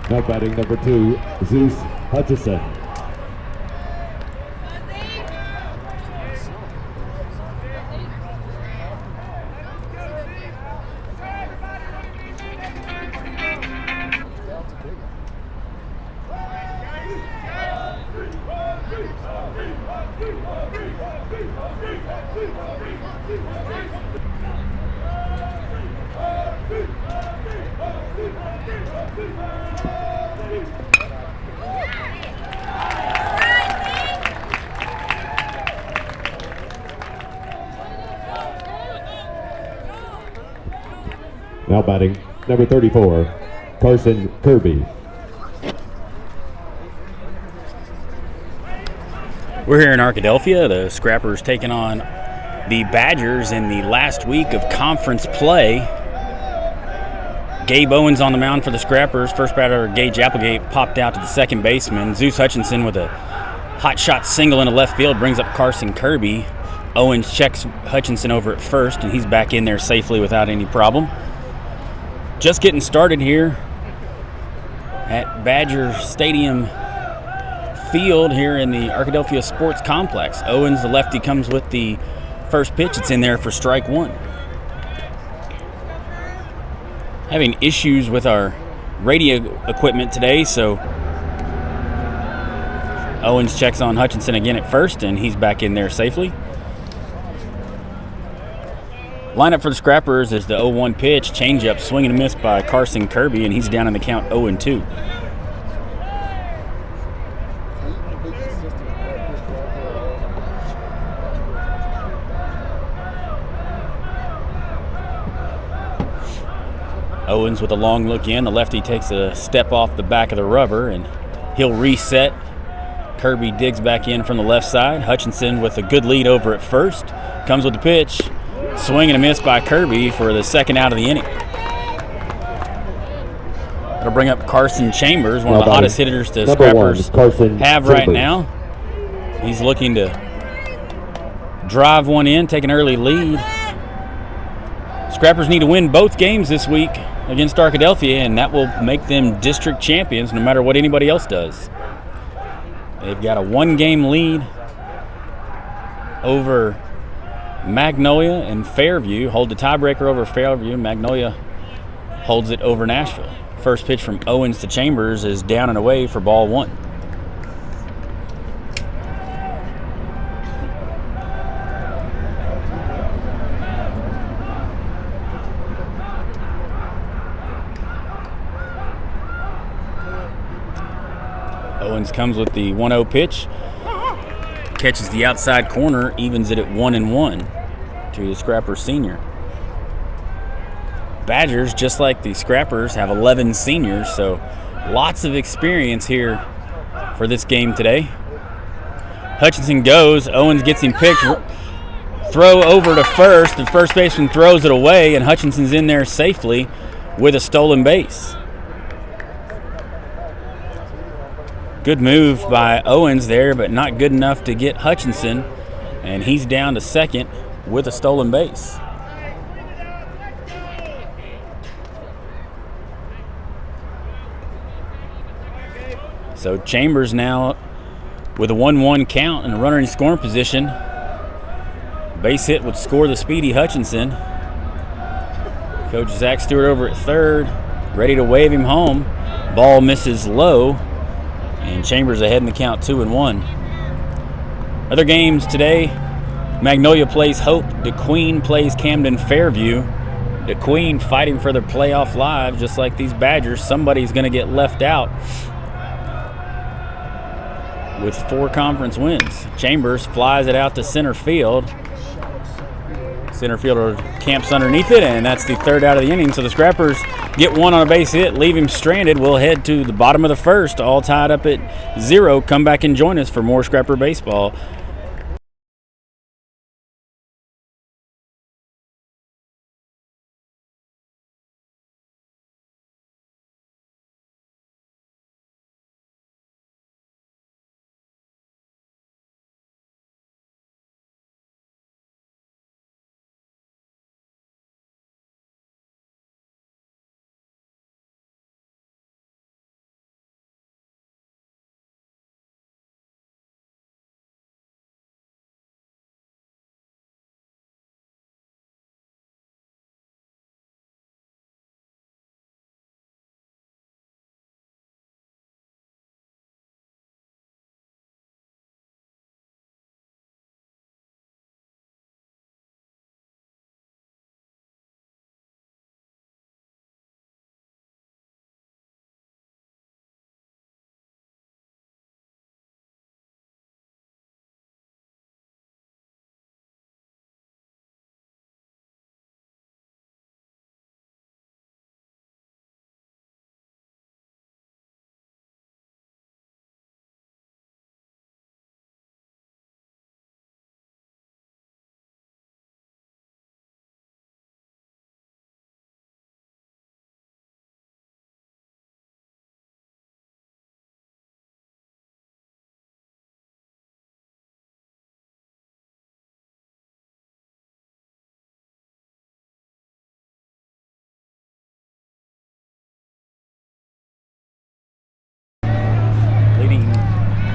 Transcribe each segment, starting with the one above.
Now batting number 2, Zeus Hutchison. Now batting number 34, Carson Kirby. We're here in Arkadelphia. The Scrappers taking on the Badgers in the last week of conference play. Gabe Owens on the mound for the Scrappers. First batter, Gage Applegate, popped out to the second baseman. Zeus Hutchinson with a hot shot single into left field brings up Carson Kirby. Owens checks Hutchinson over at first, and he's back in there safely without any problem. Just getting started here at Badger Stadium Field here in the Arkadelphia Sports Complex. Owens, the lefty, comes with the first pitch. It's in there for strike one. Having issues with our radio equipment today, so Owens checks on Hutchinson again at first, and he's back in there safely. Lineup for the Scrappers is the 0-1 pitch, changeup, swing and a miss by Carson Kirby, and he's down in the count 0-2. Owens with a long look in. The lefty takes a step off the back of the rubber, and he'll reset. Kirby digs back in from the left side. Hutchinson with a good lead over at first. Comes with the pitch. Swing and a miss by Kirby for the second out of the inning. That'll bring up Carson Chambers, one of the hottest hitters the Scrappers have right now. He's looking to drive one in, take an early lead. Scrappers need to win both games this week against Arkadelphia, and that will make them district champions no matter what anybody else does. They've got a one-game lead over Magnolia and Fairview. Hold the tiebreaker over Fairview. Magnolia holds it over Nashville. First pitch from Owens to Chambers is down and away for ball one. Owens comes with the 1-0 pitch. Catches the outside corner, evens it at 1-1 to the Scrappers senior. Badgers, just like the Scrappers, have 11 seniors, so lots of experience here for this game today. Hutchinson goes. Owens gets him picked. Throw over to first. The first baseman throws it away, and Hutchinson's in there safely with a stolen base. Good move by Owens there, but not good enough to get Hutchinson, and he's down to second with a stolen base. So Chambers now with a 1-1 count and a runner in scoring position. Base hit would score the speedy Hutchinson. Coach Zach Stewart over at third, ready to wave him home. Ball misses low, and Chambers ahead in the count 2-1. Other games today, Magnolia plays Hope. DeQueen plays Camden Fairview. DeQueen fighting for their playoff lives, just like these Badgers. Somebody's going to get left out with 4 conference wins. Chambers flies it out to center field. Center fielder camps underneath it, and that's the third out of the inning. So the Scrappers get one on a base hit, leave him stranded. We'll head to the bottom of the first, all tied up at 0. Come back and join us for more Scrapper baseball.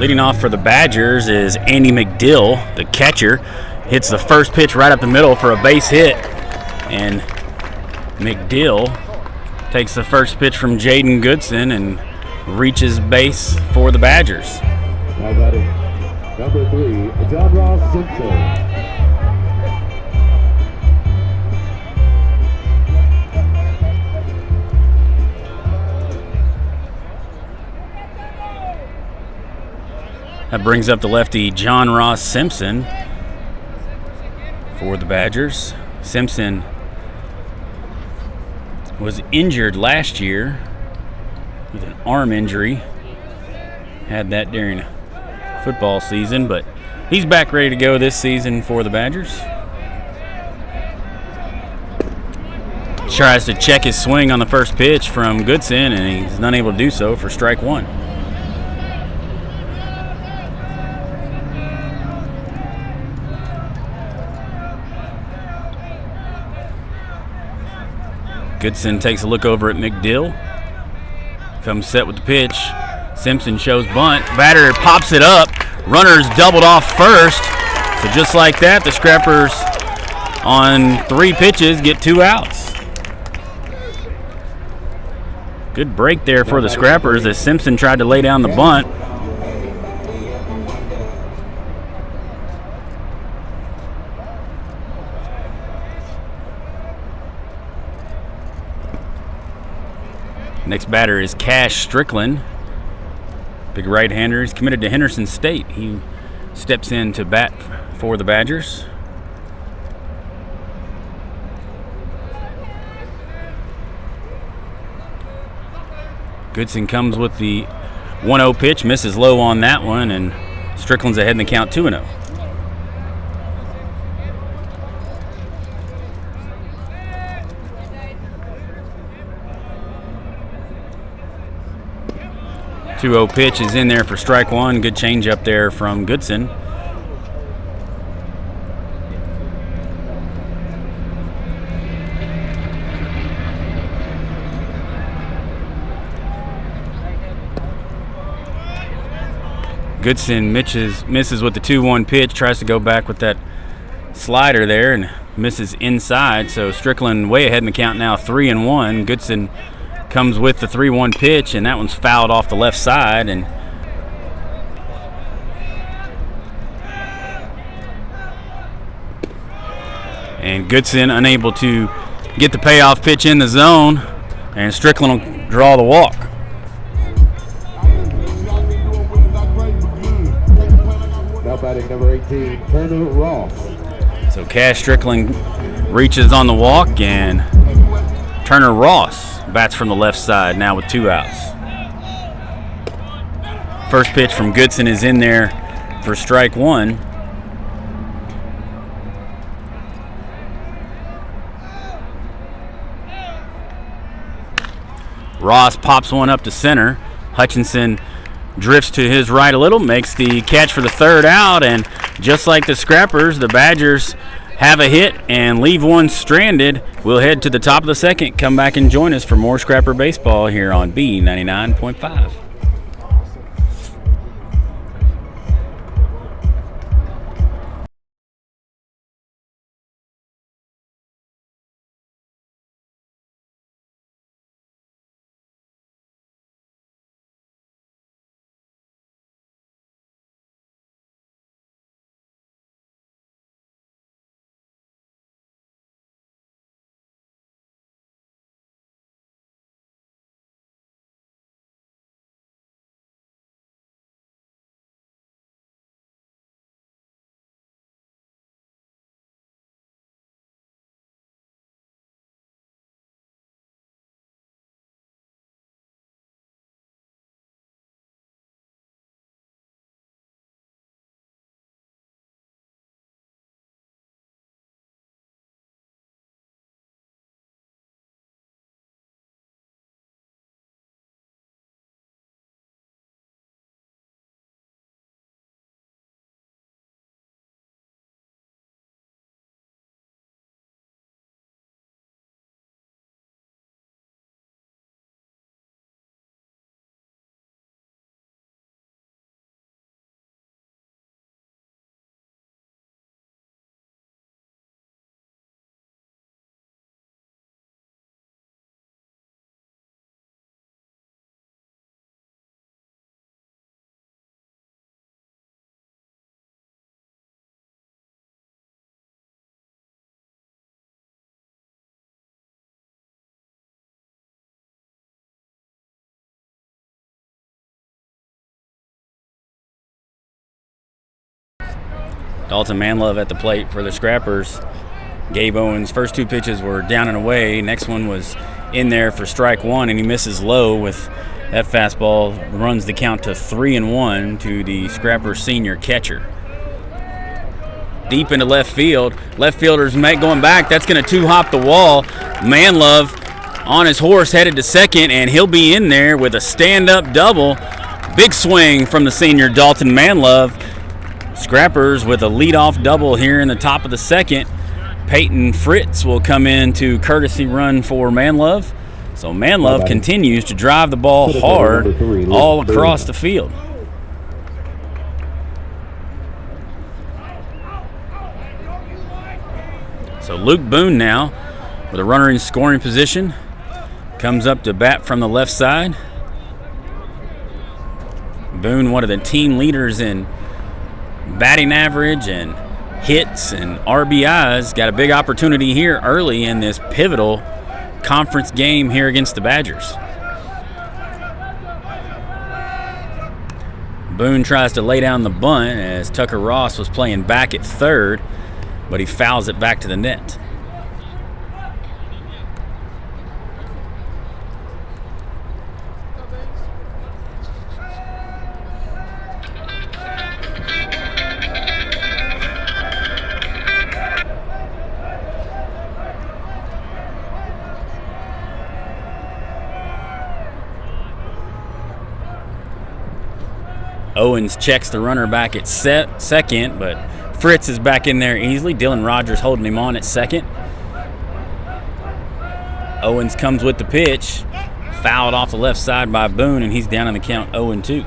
Leading off for the Badgers is Andy McDill, the catcher. Hits the first pitch right up the middle for a base hit. And McDill takes the first pitch from Jaden Goodson and reaches base for the Badgers. Now batting number 3, John Ross Simpson. That brings up the lefty John Ross Simpson for the Badgers. Simpson was injured last year with an arm injury. Had that during football season, but he's back ready to go this season for the Badgers. Tries to check his swing on the first pitch from Goodson, and he's unable to do so for strike one. Goodson takes a look over at McDill. Comes set with the pitch. Simpson shows bunt. Batter pops it up. Runners doubled off first. So just like that, the Scrappers on 3 pitches get 2 outs. Good break there for the Scrappers as Simpson tried to lay down the bunt. Next batter is Cash Strickland. Big right-hander. He's committed to Henderson State. He steps in to bat for the Badgers. Goodson comes with the 1-0 pitch, misses low on that one, and Strickland's ahead in the count 2-0. Two-0 pitch is in there for strike one. Good change up there from Goodson. Goodson misses with the 2-1 pitch, tries to go back with that slider there and misses inside. So Strickland way ahead in the count now, 3-1. Goodson comes with the 3-1 pitch, and that one's fouled off the left side. And Goodson unable to get the payoff pitch in the zone, and Strickland will draw the walk. Now batting number 18, Turner Ross. So Cash Strickland reaches on the walk, and Turner Ross bats from the left side now with 2 outs. First pitch from Goodson is in there for strike one. Ross pops one up to center. Hutchinson drifts to his right a little, makes the catch for the 3rd out, and just like the Scrappers, the Badgers have a hit and leave one stranded. We'll head to the top of the 2nd. Come back and join us for more Scrapper baseball here on B99.5. Dalton Manlove at the plate for the Scrappers. Gabe Owens' first 2 pitches were down and away. Next one was in there for strike 1, and he misses low with that fastball. Runs the count to 3-1 to the Scrappers senior catcher. Deep into left field. Left fielder's going back. That's going to 2-hop the wall. Manlove on his horse headed to second, and he'll be in there with a stand-up double. Big swing from the senior Dalton Manlove. Scrappers with a leadoff double here in the top of the second. Peyton Fritz will come in to courtesy run for Manlove. So Manlove continues to drive the ball hard all across the field. So Luke Boone now with a runner in scoring position. Comes up to bat from the left side. Boone, one of the team leaders in batting average and hits and RBIs, got a big opportunity here early in this pivotal conference game here against the Badgers. Boone tries to lay down the bunt as Tucker Ross was playing back at third, but he fouls it back to the net. Owens checks the runner back at second, but Fritz is back in there easily. Dylan Rogers holding him on at second. Owens comes with the pitch. Fouled off the left side by Boone, and he's down in the count 0-2.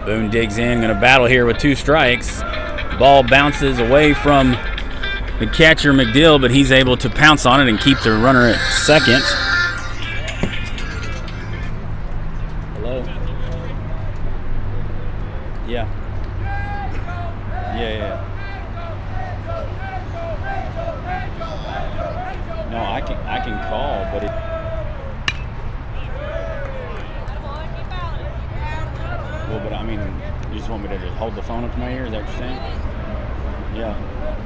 Boone digs in, going to battle here with 2 strikes. Ball bounces away from the catcher, McDill, but he's able to pounce on it and keep the runner at second. Hello? Yeah. Yeah. No, I can call, but it... Well, but I mean, you just want me to just hold the phone up to my ear? Is that what you're saying? Yeah.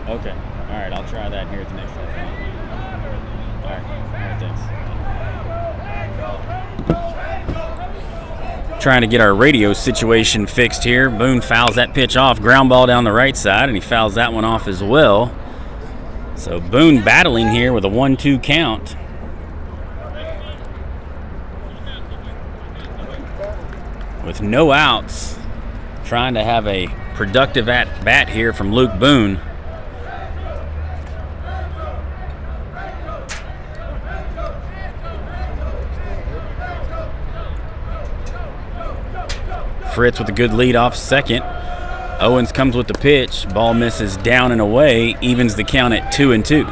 Okay. All right. I'll try that here at the next time. All right. Thanks. Trying to get our radio situation fixed here. Boone fouls that pitch off. Ground ball down the right side, and he fouls that one off as well. So Boone battling here with a 1-2 count. With no outs, trying to have a productive at-bat here from Luke Boone. Fritz with a good lead off second. Owens comes with the pitch. Ball misses down and away, evens the count at 2-2.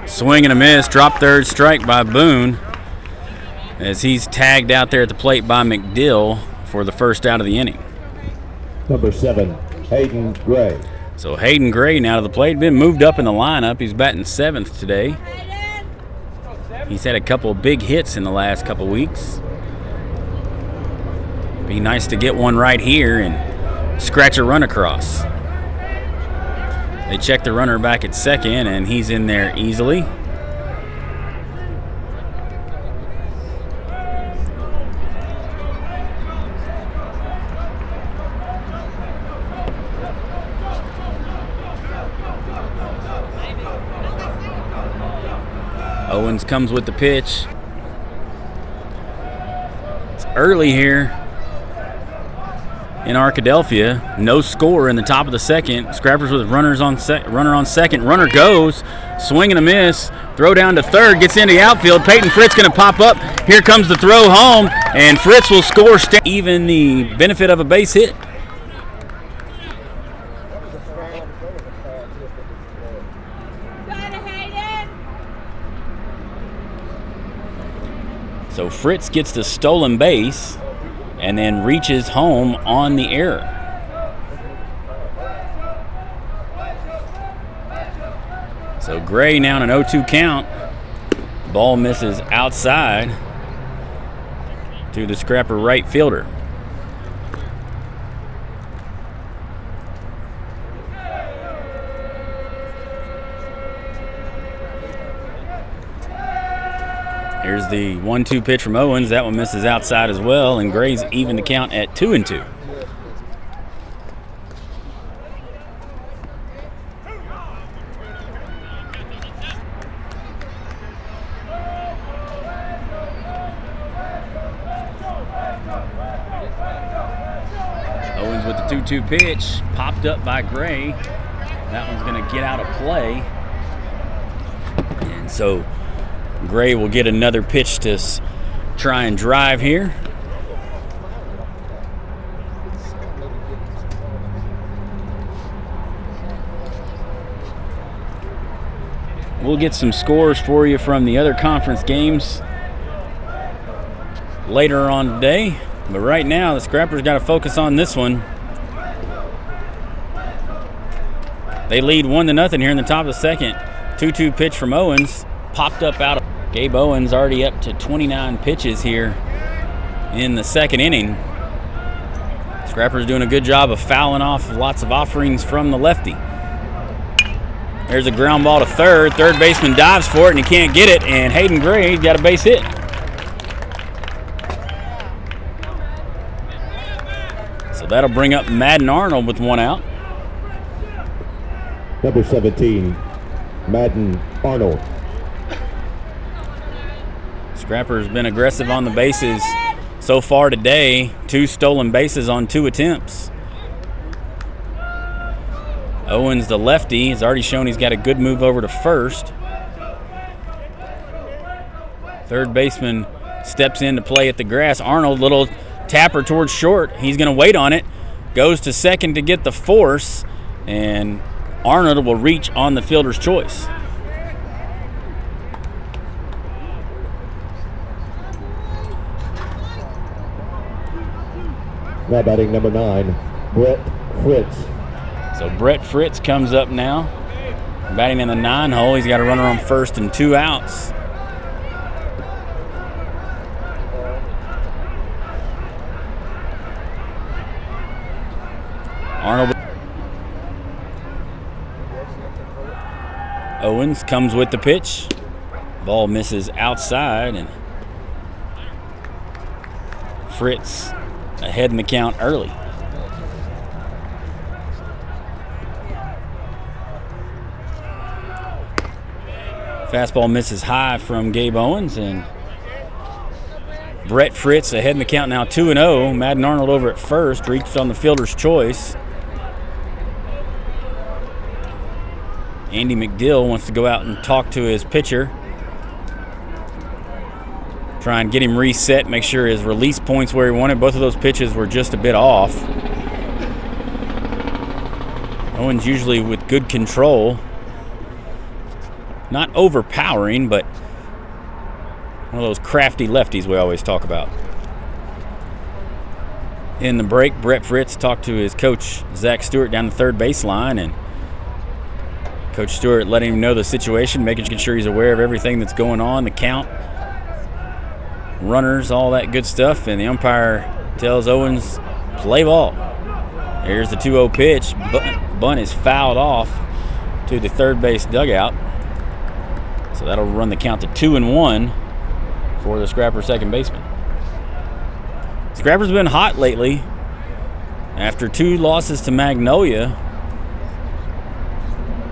Swing and a miss, drop third, strike by Boone as he's tagged out there at the plate by McDill for the first out of the inning. Number 7, Hayden Gray. So Hayden Gray now to the plate, been moved up in the lineup. He's batting 7th today. He's had a couple of big hits in the last couple weeks. Be nice to get one right here and scratch a run across. They check the runner back at second, and he's in there easily. Owens comes with the pitch. It's early here in Arkadelphia. No score in the top of the second. Scrappers with runners on runner on second. Runner goes. Swing and a miss. Throw down to third. Gets into the outfield. Peyton Fritz going to pop up. Here comes the throw home. And Fritz will score. Even the benefit of a base hit. So Fritz gets the stolen base and then reaches home on the error. So Gray now in an 0-2 count. Ball misses outside to the Scrapper right fielder. Here's the 1-2 pitch from Owens. That one misses outside as well, and Gray's even the count at 2-2. Owens with the 2-2 pitch, popped up by Gray. That one's going to get out of play. And so Gray will get another pitch to try and drive here. We'll get some scores for you from the other conference games later on today. But right now, the Scrappers got to focus on this one. They lead 1-0 here in the top of the second. 2-2 pitch from Owens. Popped up out of Gabe Owens, already up to 29 pitches here in the second inning. Scrappers doing a good job of fouling off lots of offerings from the lefty. There's a ground ball to third. Third baseman dives for it and he can't get it, and Hayden Gray got a base hit. So that'll bring up Madden Arnold with one out. Number 17, Madden Arnold. Scrapper's been aggressive on the bases so far today. 2 stolen bases on 2 attempts. Owens, the lefty, has already shown he's got a good move over to first. Third baseman steps in to play at the grass. Arnold, little tapper towards short. He's going to wait on it. Goes to second to get the force, and Arnold will reach on the fielder's choice. Now batting number 9, Brett Fritz. So Brett Fritz comes up now, batting in the 9 hole. He's got a runner on first and 2 outs. Arnold. Owens comes with the pitch. Ball misses outside, and Fritz ahead in the count early. Fastball misses high from Gabe Owens, and Brett Fritz ahead in the count now 2-0. Madden Arnold over at first, reached on the fielder's choice. Andy McDill wants to go out and talk to his pitcher. Try and get him reset, make sure his release point's where he wanted. Both of those pitches were just a bit off. Owens usually with good control. Not overpowering, but one of those crafty lefties we always talk about. In the break, Brett Fritz talked to his coach, Zach Stewart, down the third baseline, and Coach Stewart letting him know the situation, making sure he's aware of everything that's going on, the count, runners, all that good stuff, and the umpire tells Owens, play ball. Here's the 2-0 pitch. Bunt is fouled off to the third base dugout. So that'll run the count to 2-1 for the Scrapper second baseman. Scrapper's been hot lately. After 2 losses to Magnolia,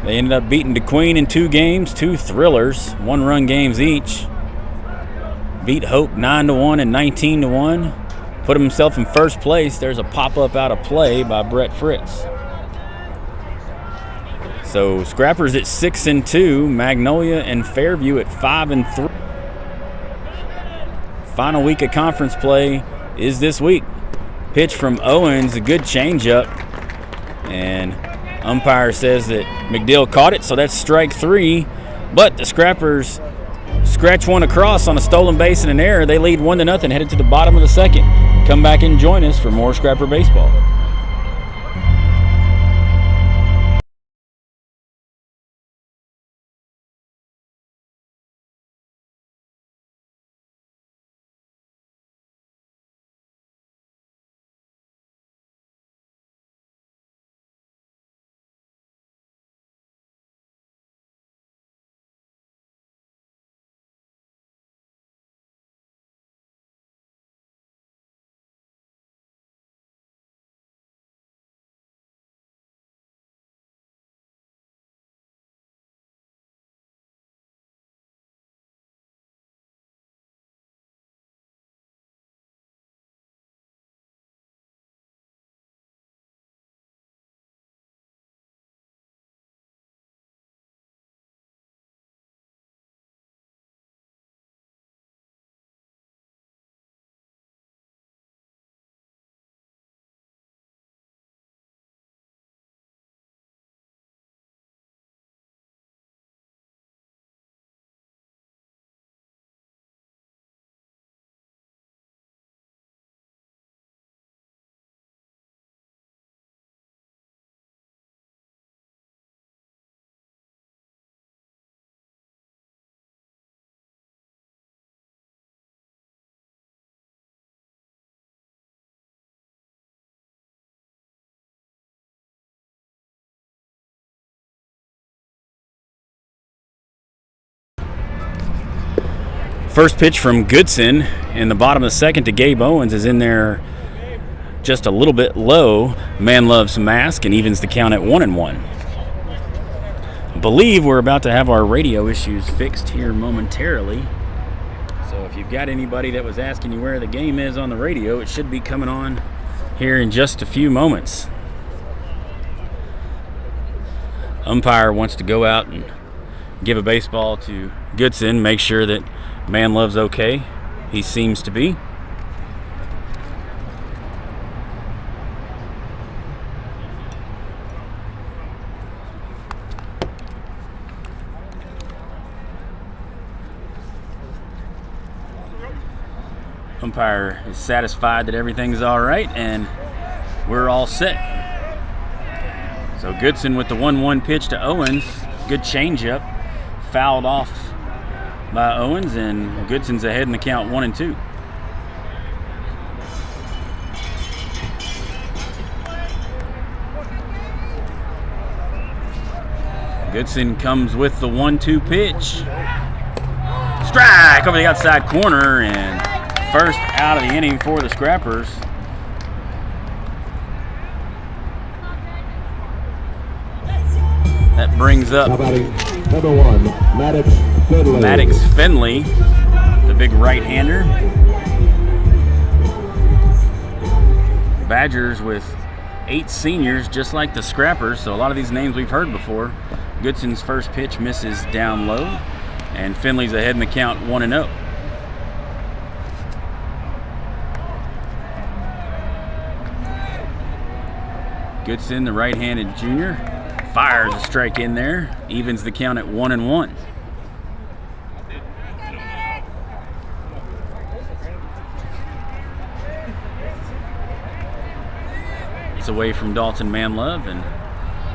they ended up beating DeQueen in 2 games, 2 thrillers, 1-run games each. Beat Hope 9-1 and 19-1. Put himself in first place. There's a pop-up out of play by Brett Fritz. So Scrappers at 6-2, Magnolia and Fairview at 5-3. Final week of conference play is this week. Pitch from Owens, a good changeup, and umpire says that McDill caught it, so that's strike 3. But the Scrappers scratch one across on a stolen base and an error. They lead 1-0, headed to the bottom of the second. Come back and join us for more Scrapper Baseball. First pitch from Goodson in the bottom of the second to Gabe Owens is in there just a little bit low. Man loves mask and evens the count at 1-1. I believe we're about to have our radio issues fixed here momentarily. So if you've got anybody that was asking you where the game is on the radio, it should be coming on here in just a few moments. Umpire wants to go out and give a baseball to Goodson, make sure that Man Love's okay. He seems to be. Umpire is satisfied that everything's all right and we're all set. So Goodson with the 1-1 pitch to Owens. Good changeup. Fouled off by Owens, and Goodson's ahead in the count 1-2. Goodson comes with the 1-2 pitch. Strike over the outside corner, and first out of the inning for the Scrappers. That brings up number 1, Maddox Finley, the big right-hander. Badgers with 8 seniors, just like the Scrappers, so a lot of these names we've heard before. Goodson's first pitch misses down low, and Finley's ahead in the count 1-0. Goodson, the right-handed junior, fires a strike in there, evens the count at 1-1. It's away from Dalton Manlove, and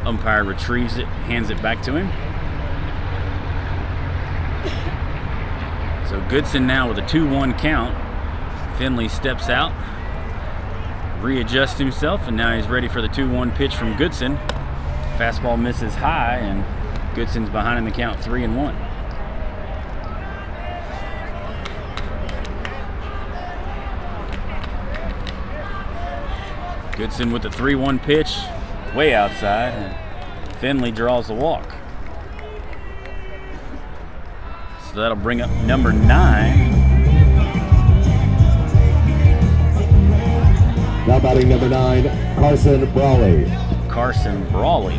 umpire retrieves it, hands it back to him. So Goodson now with a 2-1 count. Finley steps out, readjusts himself, and now he's ready for the 2-1 pitch from Goodson. Fastball misses high, and Goodson's behind in the count 3-1. Goodson with the 3-1 pitch, way outside, and Finley draws the walk. So that'll bring up number 9. Now batting number 9, Carson Brawley. Carson Brawley.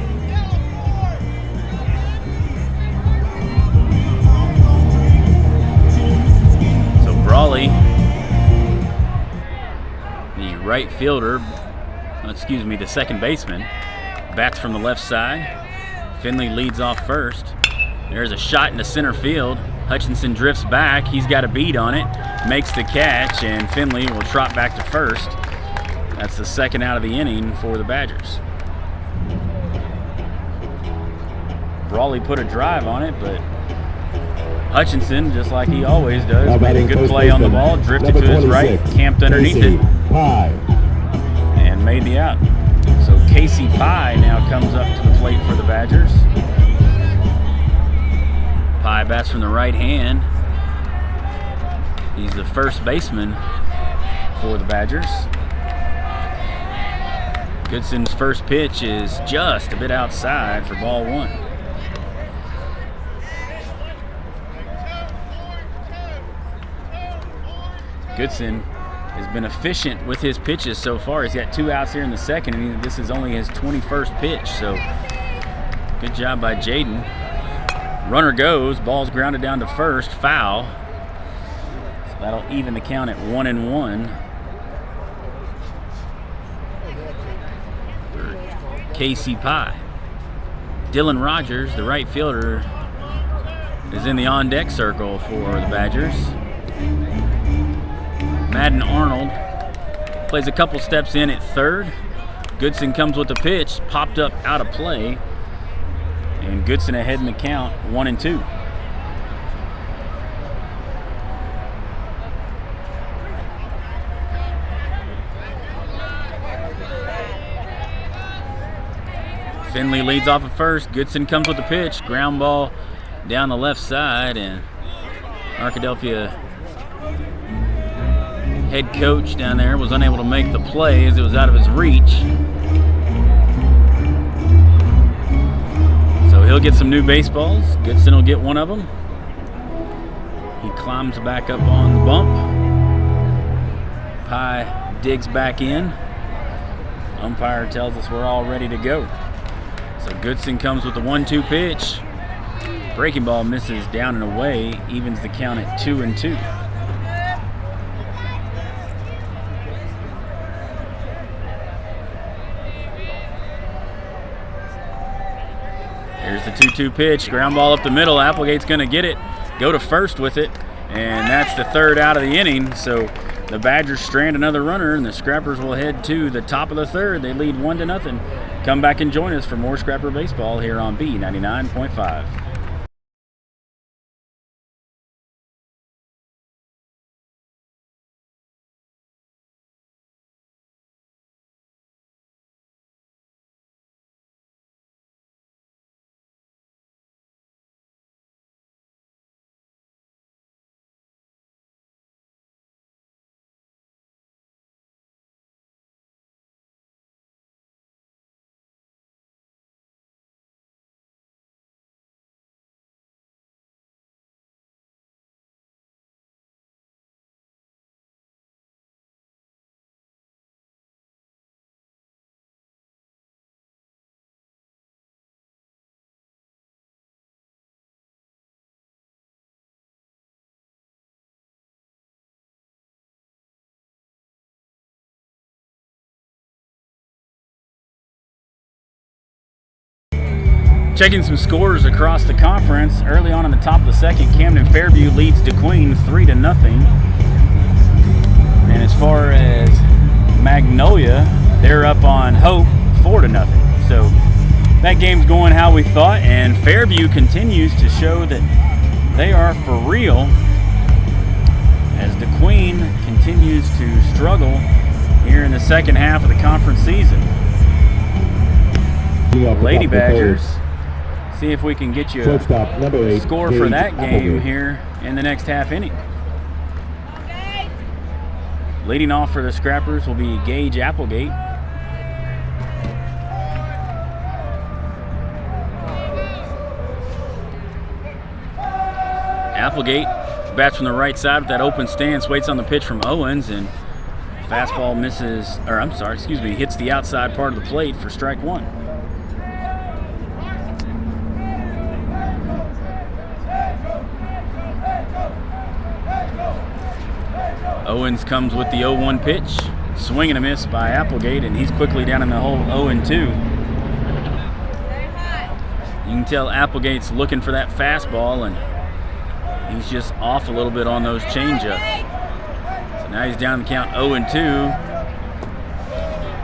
So Brawley, the right fielder, the second baseman, bats from the left side. Finley leads off first. There's a shot into center field. Hutchinson drifts back. He's got a beat on it, makes the catch, and Finley will trot back to first. That's the second out of the inning for the Badgers. Brawley put a drive on it, but Hutchinson, just like he always does, made a good play on the ball, drifted to his right, camped underneath it, and made the out. So Casey Pye now comes up to the plate for the Badgers. Pye bats from the right hand. He's the first baseman for the Badgers. Goodson's first pitch is just a bit outside for ball one. Goodson has been efficient with his pitches so far. He's got 2 outs here in the second, and this is only his 21st pitch, so good job by Jaden. Runner goes, ball's grounded down to first, foul. So that'll even the count at 1-1 for Casey Pye. Dylan Rogers, the right fielder, is in the on-deck circle for the Badgers. Madden Arnold plays a couple steps in at third. Goodson comes with the pitch, popped up out of play, and Goodson ahead in the count, 1-2. Finley leads off at first. Goodson comes with the pitch, ground ball down the left side, and Arkadelphia head coach down there was unable to make the play as it was out of his reach. So he'll get some new baseballs. Goodson will get one of them. He climbs back up on the bump. Pye digs back in. Umpire tells us we're all ready to go. So Goodson comes with the 1-2 pitch. Breaking ball misses down and away, evens the count at 2-2. Here's the 2-2 pitch, ground ball up the middle. Applegate's going to get it, go to first with it, and that's the third out of the inning. So the Badgers strand another runner, and the Scrappers will head to the top of the third. They lead 1-0. Come back and join us for more Scrapper baseball here on B99.5. Checking some scores across the conference. Early on in the top of the second, Camden Fairview leads DeQueen 3-0. And as far as Magnolia, they're up on Hope 4-0. So that game's going how we thought, and Fairview continues to show that they are for real as DeQueen continues to struggle here in the second half of the conference season. Lady Badgers, see if we can get you a score for that game here in the next half inning. Leading off for the Scrappers will be Gage Applegate. Applegate bats from the right side with that open stance, waits on the pitch from Owens, and fastball misses, or I'm sorry, excuse me, hits the outside part of the plate for strike one. Owens comes with the 0-1 pitch. Swing and a miss by Applegate, and he's quickly down in the hole 0-2. You can tell Applegate's looking for that fastball, and He's just off a little bit on those changeups. So now he's down the count 0-2.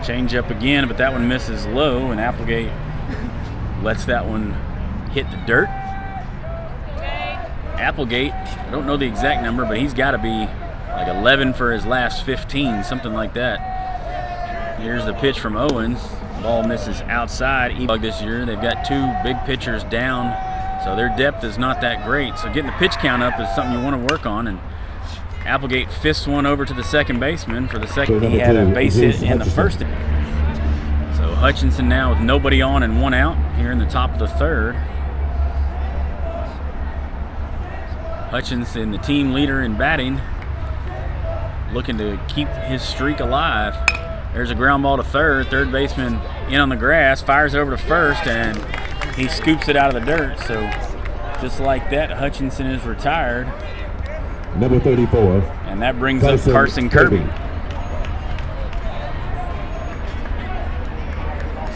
Change up again, but that one misses low, and Applegate lets that one hit the dirt. Applegate, I don't know the exact number, but he's got to be like 11 for his last 15, something like that. Here's the pitch from Owens. Ball misses outside. This year they've got 2 big pitchers down, so their depth is not that great. So getting the pitch count up is something you want to work on. And Applegate fists one over to the second baseman for the second. He had a base hit in the first. So Hutchinson now with nobody on and 1 out here in the top of the third. Hutchinson, the team leader in batting, looking to keep his streak alive. There's a ground ball to third. Third baseman in on the grass, fires it over to first, and he scoops it out of the dirt. So just like that, Hutchinson is retired. Number 34. And that brings up Carson Kirby.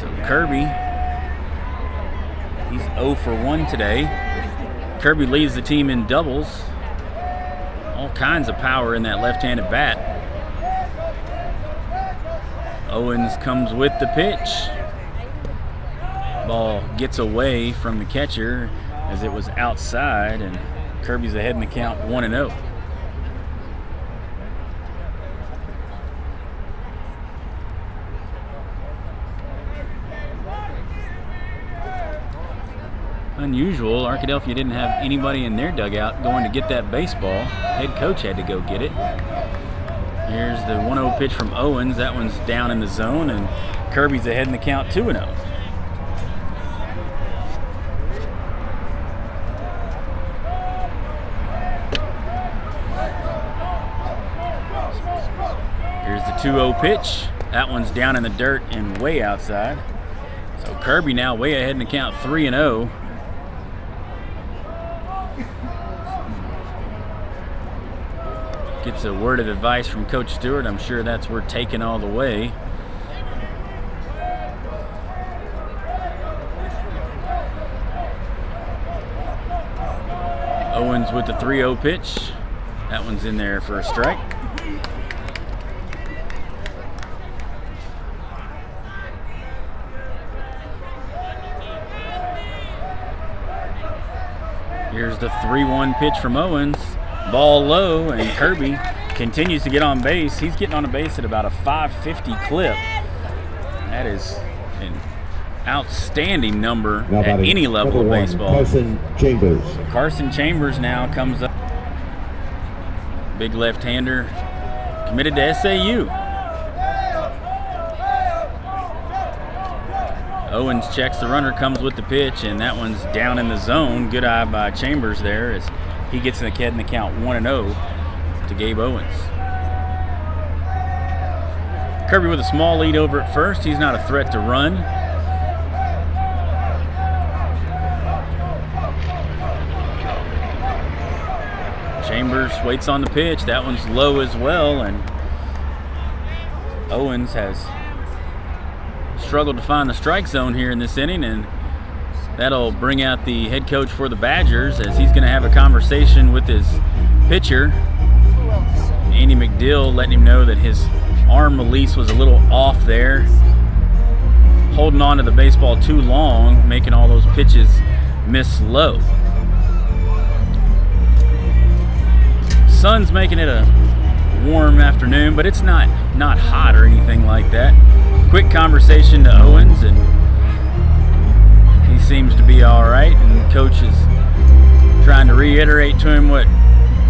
So Kirby, he's 0 for 1 today. Kirby leads the team in doubles. All kinds of power in that left-handed bat. Owens comes with the pitch. Ball gets away from the catcher as it was outside, and Kirby's ahead in the count 1-0. Unusual, Arkadelphia didn't have anybody in their dugout going to get that baseball. Head coach had to go get it. Here's the 1-0 pitch from Owens. That one's down in the zone, and Kirby's ahead in the count 2-0. Here's the 2-0 pitch. That one's down in the dirt and way outside. So Kirby now way ahead in the count 3-0. Gets a word of advice from Coach Stewart. I'm sure that's worth taking all the way. Owens with the 3-0 pitch. That one's in there for a strike. Here's the 3-1 pitch from Owens. Ball low, and Kirby continues to get on base. He's getting on a base at about a 550 clip. That is an outstanding number at any level of baseball. Carson Chambers. So Carson Chambers now comes up. Big left-hander, committed to SAU. Owens checks the runner, comes with the pitch, and that one's down in the zone. Good eye by Chambers there as he gets in the count 1-0 to Gabe Owens. Kirby with a small lead over at first. He's not a threat to run. Chambers waits on the pitch. That one's low as well, and Owens has struggled to find the strike zone here in this inning, and that'll bring out the head coach for the Badgers as he's going to have a conversation with his pitcher. Andy McDill letting him know that his arm release was a little off there. Holding on to the baseball too long, making all those pitches miss low. Sun's making it a warm afternoon, but it's not hot or anything like that. Quick conversation to Owens, and he seems to be all right, and coach is trying to reiterate to him what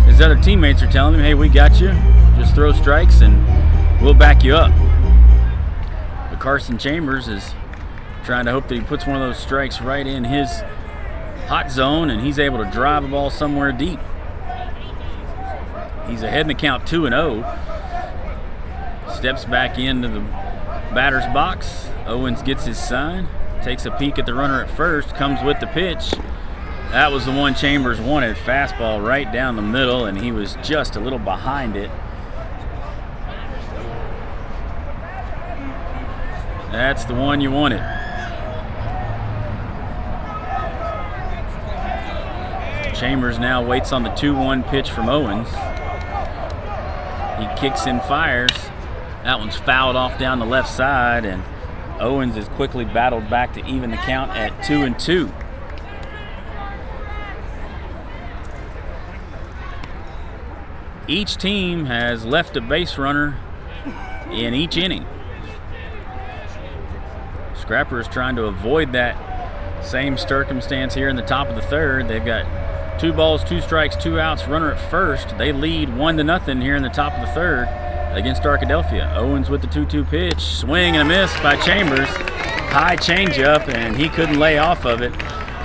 his other teammates are telling him. Hey, we got you. Just throw strikes and we'll back you up. But Carson Chambers is trying to hope that he puts one of those strikes right in his hot zone and he's able to drive the ball somewhere deep. He's ahead in the count 2-0. Steps back into the batter's box. Owens gets his sign. Takes a peek at the runner at first, comes with the pitch. That was the one Chambers wanted. Fastball right down the middle, and he was just a little behind it. That's the one you wanted. Chambers now waits on the 2-1 pitch from Owens. He kicks and fires. That one's fouled off down the left side, and Owens is quickly battled back to even the count at 2-2. Each team has left a base runner in each inning. Scrapper is trying to avoid that same circumstance here in the top of the third. They've got 2 balls, 2 strikes, 2 outs, runner at first. They lead 1-0 here in the top of the third against Arkadelphia. Owens with the 2-2 pitch, swing and a miss by Chambers. High changeup, and he couldn't lay off of it.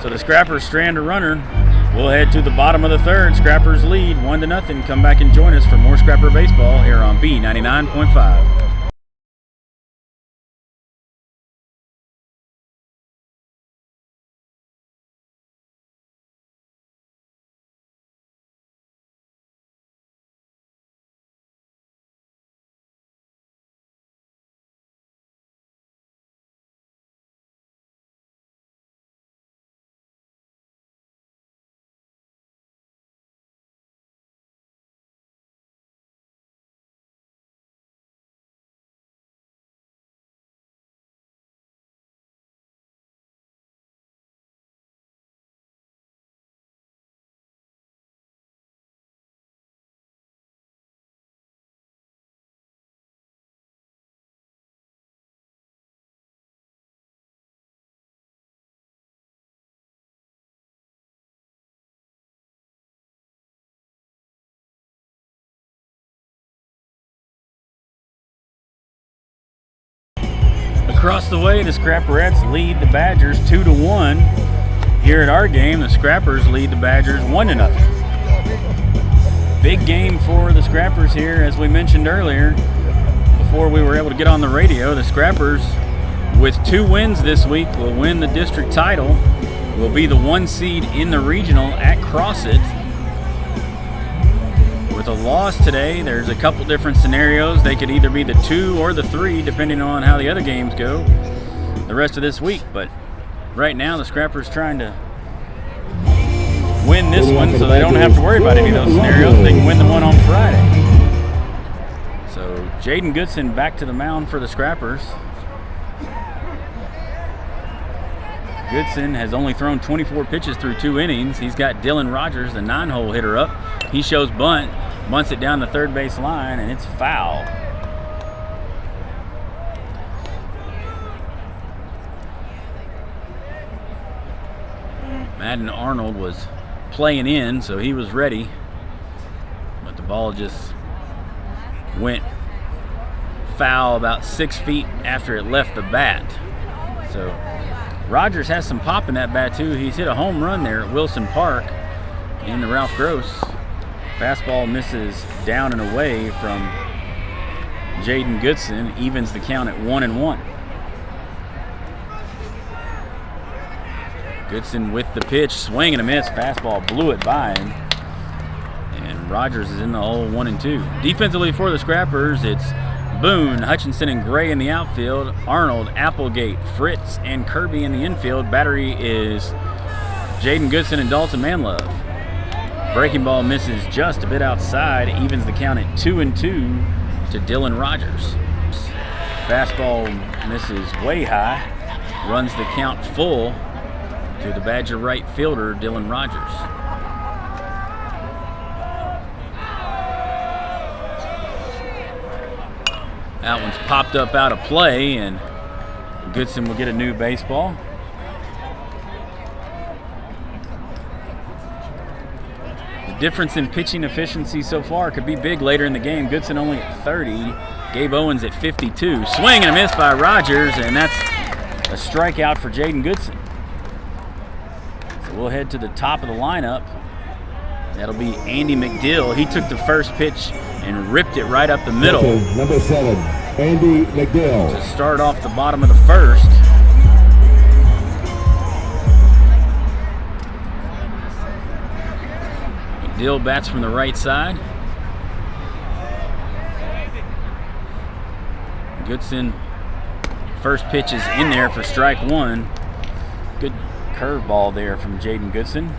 So the Scrappers strand a runner. We'll head to the bottom of the third. Scrappers lead 1-0. Come back and join us for more Scrapper baseball here on B99.5. Across the way, the Scrapperettes lead the Badgers 2-1. Here at our game, the Scrappers lead the Badgers 1-0. Big game for the Scrappers here, as we mentioned earlier. Before we were able to get on the radio, the Scrappers, with 2 wins this week, will win the district title. Will be the 1 seed in the regional at Crossit. With a loss today, there's a couple different scenarios. They could either be the 2 or the 3, depending on how the other games go the rest of this week. But right now, the Scrappers trying to win this one so they don't have to worry about any of those scenarios. They can win the one on Friday. So Jaden Goodson back to the mound for the Scrappers. Goodson has only thrown 24 pitches through 2 innings. He's got Dylan Rogers, the 9-hole hitter, up. He shows bunt, bunts it down the third base line, and it's foul. Madden Arnold was playing in, so he was ready, but the ball just went foul about 6 feet after it left the bat. So Rogers has some pop in that bat too. He's hit a home run there at Wilson Park in the Ralph Gross. Fastball misses down and away from Jaden Goodson, evens the count at 1-1. Goodson with the pitch, swing and a miss. Fastball blew it by him, and Rogers is in the hole 1-2. Defensively for the Scrappers, it's Boone, Hutchinson, and Gray in the outfield. Arnold, Applegate, Fritz, and Kirby in the infield. Battery is Jaden Goodson and Dalton Manlove. Breaking ball misses just a bit outside, evens the count at 2-2 to Dylan Rogers. Fastball misses way high, runs the count full to the Badger right fielder, Dylan Rogers. That one's popped up out of play, and Goodson will get a new baseball. The difference in pitching efficiency so far could be big later in the game. Goodson only at 30, Gabe Owens at 52. Swing and a miss by Rogers, and that's a strikeout for Jaden Goodson. So we'll head to the top of the lineup. That'll be Andy McDill. He took the first pitch and ripped it right up the middle. Number 7, Andy McDill. To start off the bottom of the first. McDill bats from the right side. Goodson, first pitch is in there for strike 1. Good curveball there from Jaden Goodson.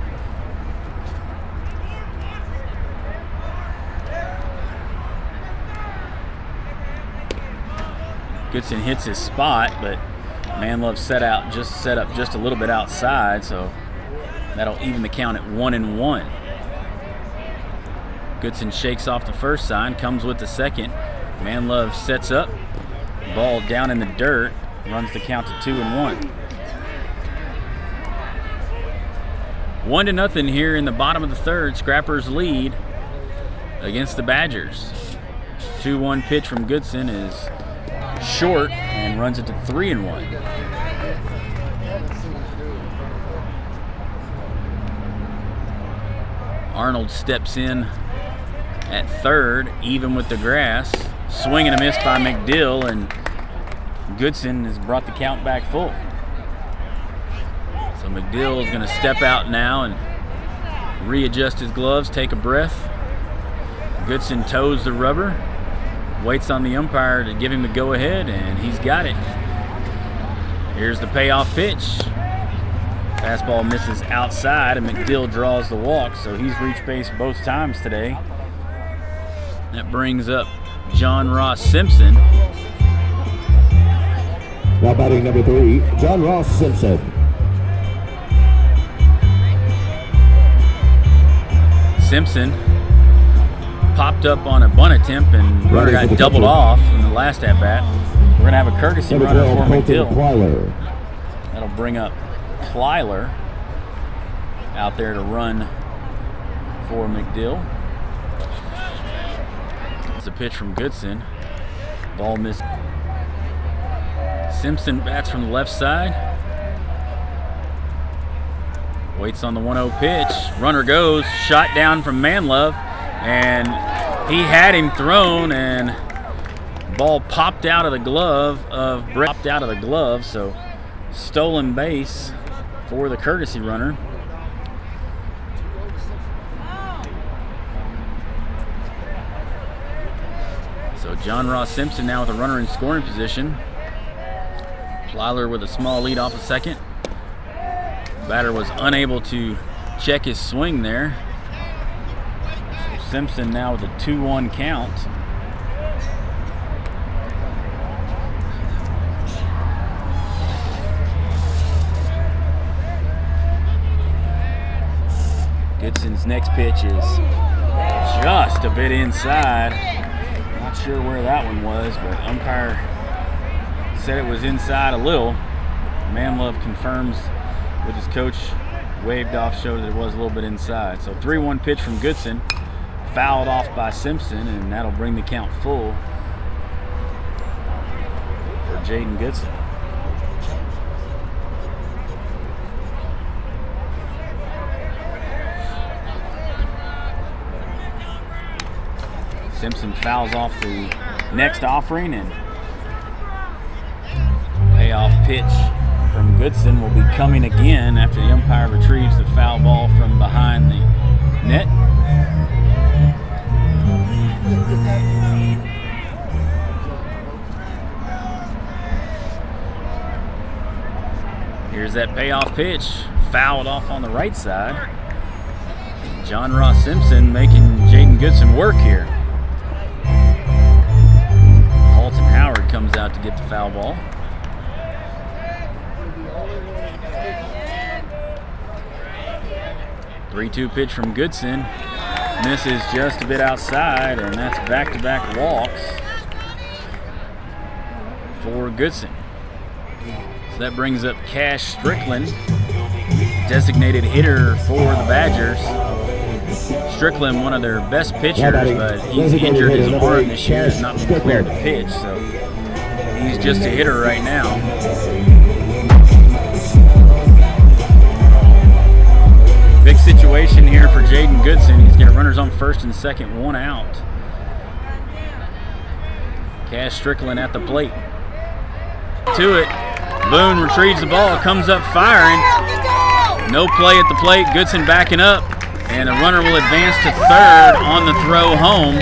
Goodson hits his spot, but Manlove set up just a little bit outside, so that'll even the count at 1-1. Goodson shakes off the first sign, comes with the second. Manlove sets up, ball down in the dirt, runs the count to 2-1. 1-0 here in the bottom of the third. Scrappers lead against the Badgers. 2-1 pitch from Goodson is short and runs it to 3-1. Arnold steps in at third, even with the grass. Swing and a miss by McDill, and Goodson has brought the count back full. So McDill is going to step out now and readjust his gloves, take a breath. Goodson toes the rubber, waits on the umpire to give him the go-ahead, and he's got it. Here's the payoff pitch. Fastball misses outside, and McDill draws the walk, so he's reached base both times today. That brings up John Ross Simpson. Now batting number 3, John Ross Simpson. Simpson popped up on a bunt attempt and runner got doubled off in the last at-bat. We're going to have a courtesy runner for McDill. That'll bring up Plyler out there to run for McDill. It's a pitch from Goodson. Ball missed. Simpson bats from the left side. Waits on the 1-0 pitch. Runner goes. Shot down from Manlove. And he had him thrown, and ball popped out of the glove of Brett. Popped out of the glove, so stolen base for the courtesy runner. So John Ross Simpson now with a runner in scoring position. Plyler with a small lead off a second. Batter was unable to check his swing there. So Simpson now with a 2-1 count. Goodson's next pitch is just a bit inside. Not sure where that one was, but umpire said it was inside a little. Manlove confirms with his coach, waved off, showed that it was a little bit inside. So 3-1 pitch from Goodson, fouled off by Simpson, and that'll bring the count full for Jaden Goodson. Simpson fouls off the next offering, and payoff pitch from Goodson will be coming again after the umpire retrieves the foul ball from behind the net. Here's that payoff pitch, fouled off on the right side. John Ross Simpson making Jaden Goodson work here. Alton Howard comes out to get the foul ball. Three-two pitch from Goodson. Misses just a bit outside, and that's back-to-back walks for Goodson. So that brings up Cash Strickland, designated hitter for the Badgers. Strickland, one of their best pitchers, but he's injured his arm this year, has not been cleared to pitch, so he's just a hitter right now. Big situation here for Jaden Goodson. He's got runners on first and second, 1 out. Cash Strickland at the plate. To it. Boone retrieves the ball, comes up firing. No play at the plate. Goodson backing up, and the runner will advance to third on the throw home.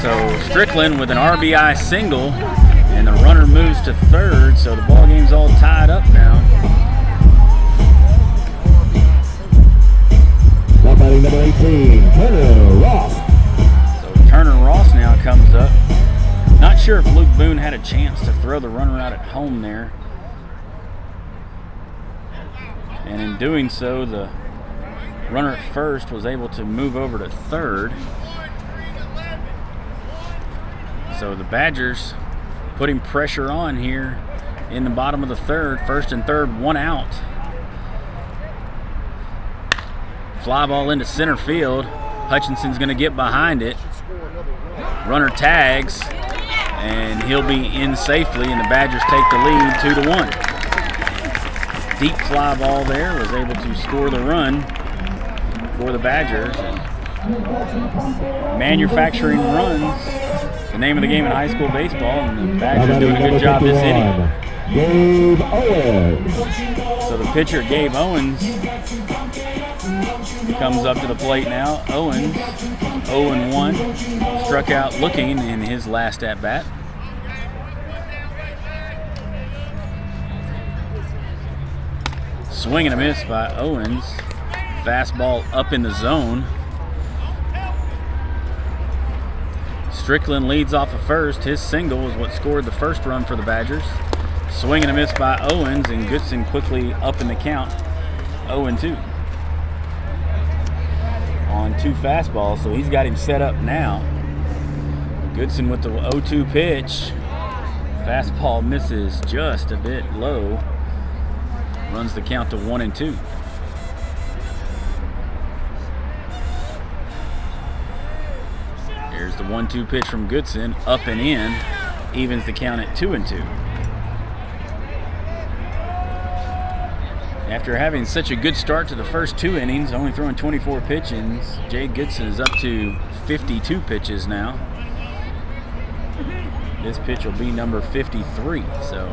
So Strickland with an RBI single, and the runner moves to third, so the ball game's all tied up now. Now batting number 18, Turner Ross. So Turner Ross now comes up. Not sure sure if Luke Boone had a chance to throw the runner out at home there. And in doing so, the runner at first was able to move over to third. So the Badgers putting pressure on here in the bottom of the third. First and third, one out. Fly ball into center field. Hutchinson's going to get behind it. Runner tags, and he'll be in safely, and the Badgers take the lead 2-1. Deep fly ball there, was able to score the run for the Badgers. And manufacturing runs, the name of the game in high school baseball, and the Badgers doing a good job this inning. Gabe Owens. So the pitcher, Gabe Owens, comes up to the plate now. Owens, 0-1, struck out looking in his last at-bat. Swing and a miss by Owens. Fastball up in the zone. Strickland leads off of first. His single is what scored the first run for the Badgers. Swing and a miss by Owens, and Goodson quickly up in the count, 0-2. On 2 fastballs, so he's got him set up now. Goodson with the 0-2 pitch. Fastball misses just a bit low. Runs the count to 1-2. Here's the 1-2 pitch from Goodson, up and in, evens the count at 2-2. After having such a good start to the first 2 innings, only throwing 24 pitches, Jade Goodson is up to 52 pitches now. This pitch will be number 53, so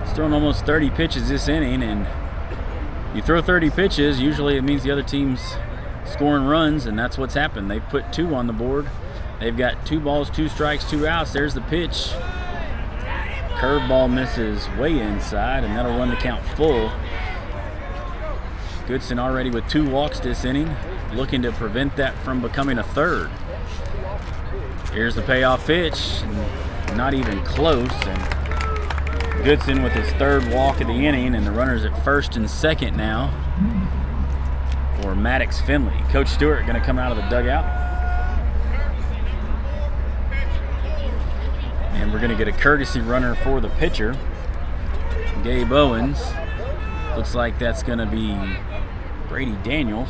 he's thrown almost 30 pitches this inning, and you throw 30 pitches, usually it means the other team's scoring runs, and that's what's happened. They've put 2 on the board. They've got 2 balls, 2 strikes, 2 outs. There's the pitch. Curveball misses way inside, and that'll run the count full. Goodson already with 2 walks this inning, looking to prevent that from becoming a third. Here's the payoff pitch, not even close, and Goodson with his 3rd walk of the inning, and the runners at first and second now for Maddox Finley. Coach Stewart going to come out of the dugout, and we're going to get a courtesy runner for the pitcher, Gabe Owens. Looks like that's going to be Brady Daniels.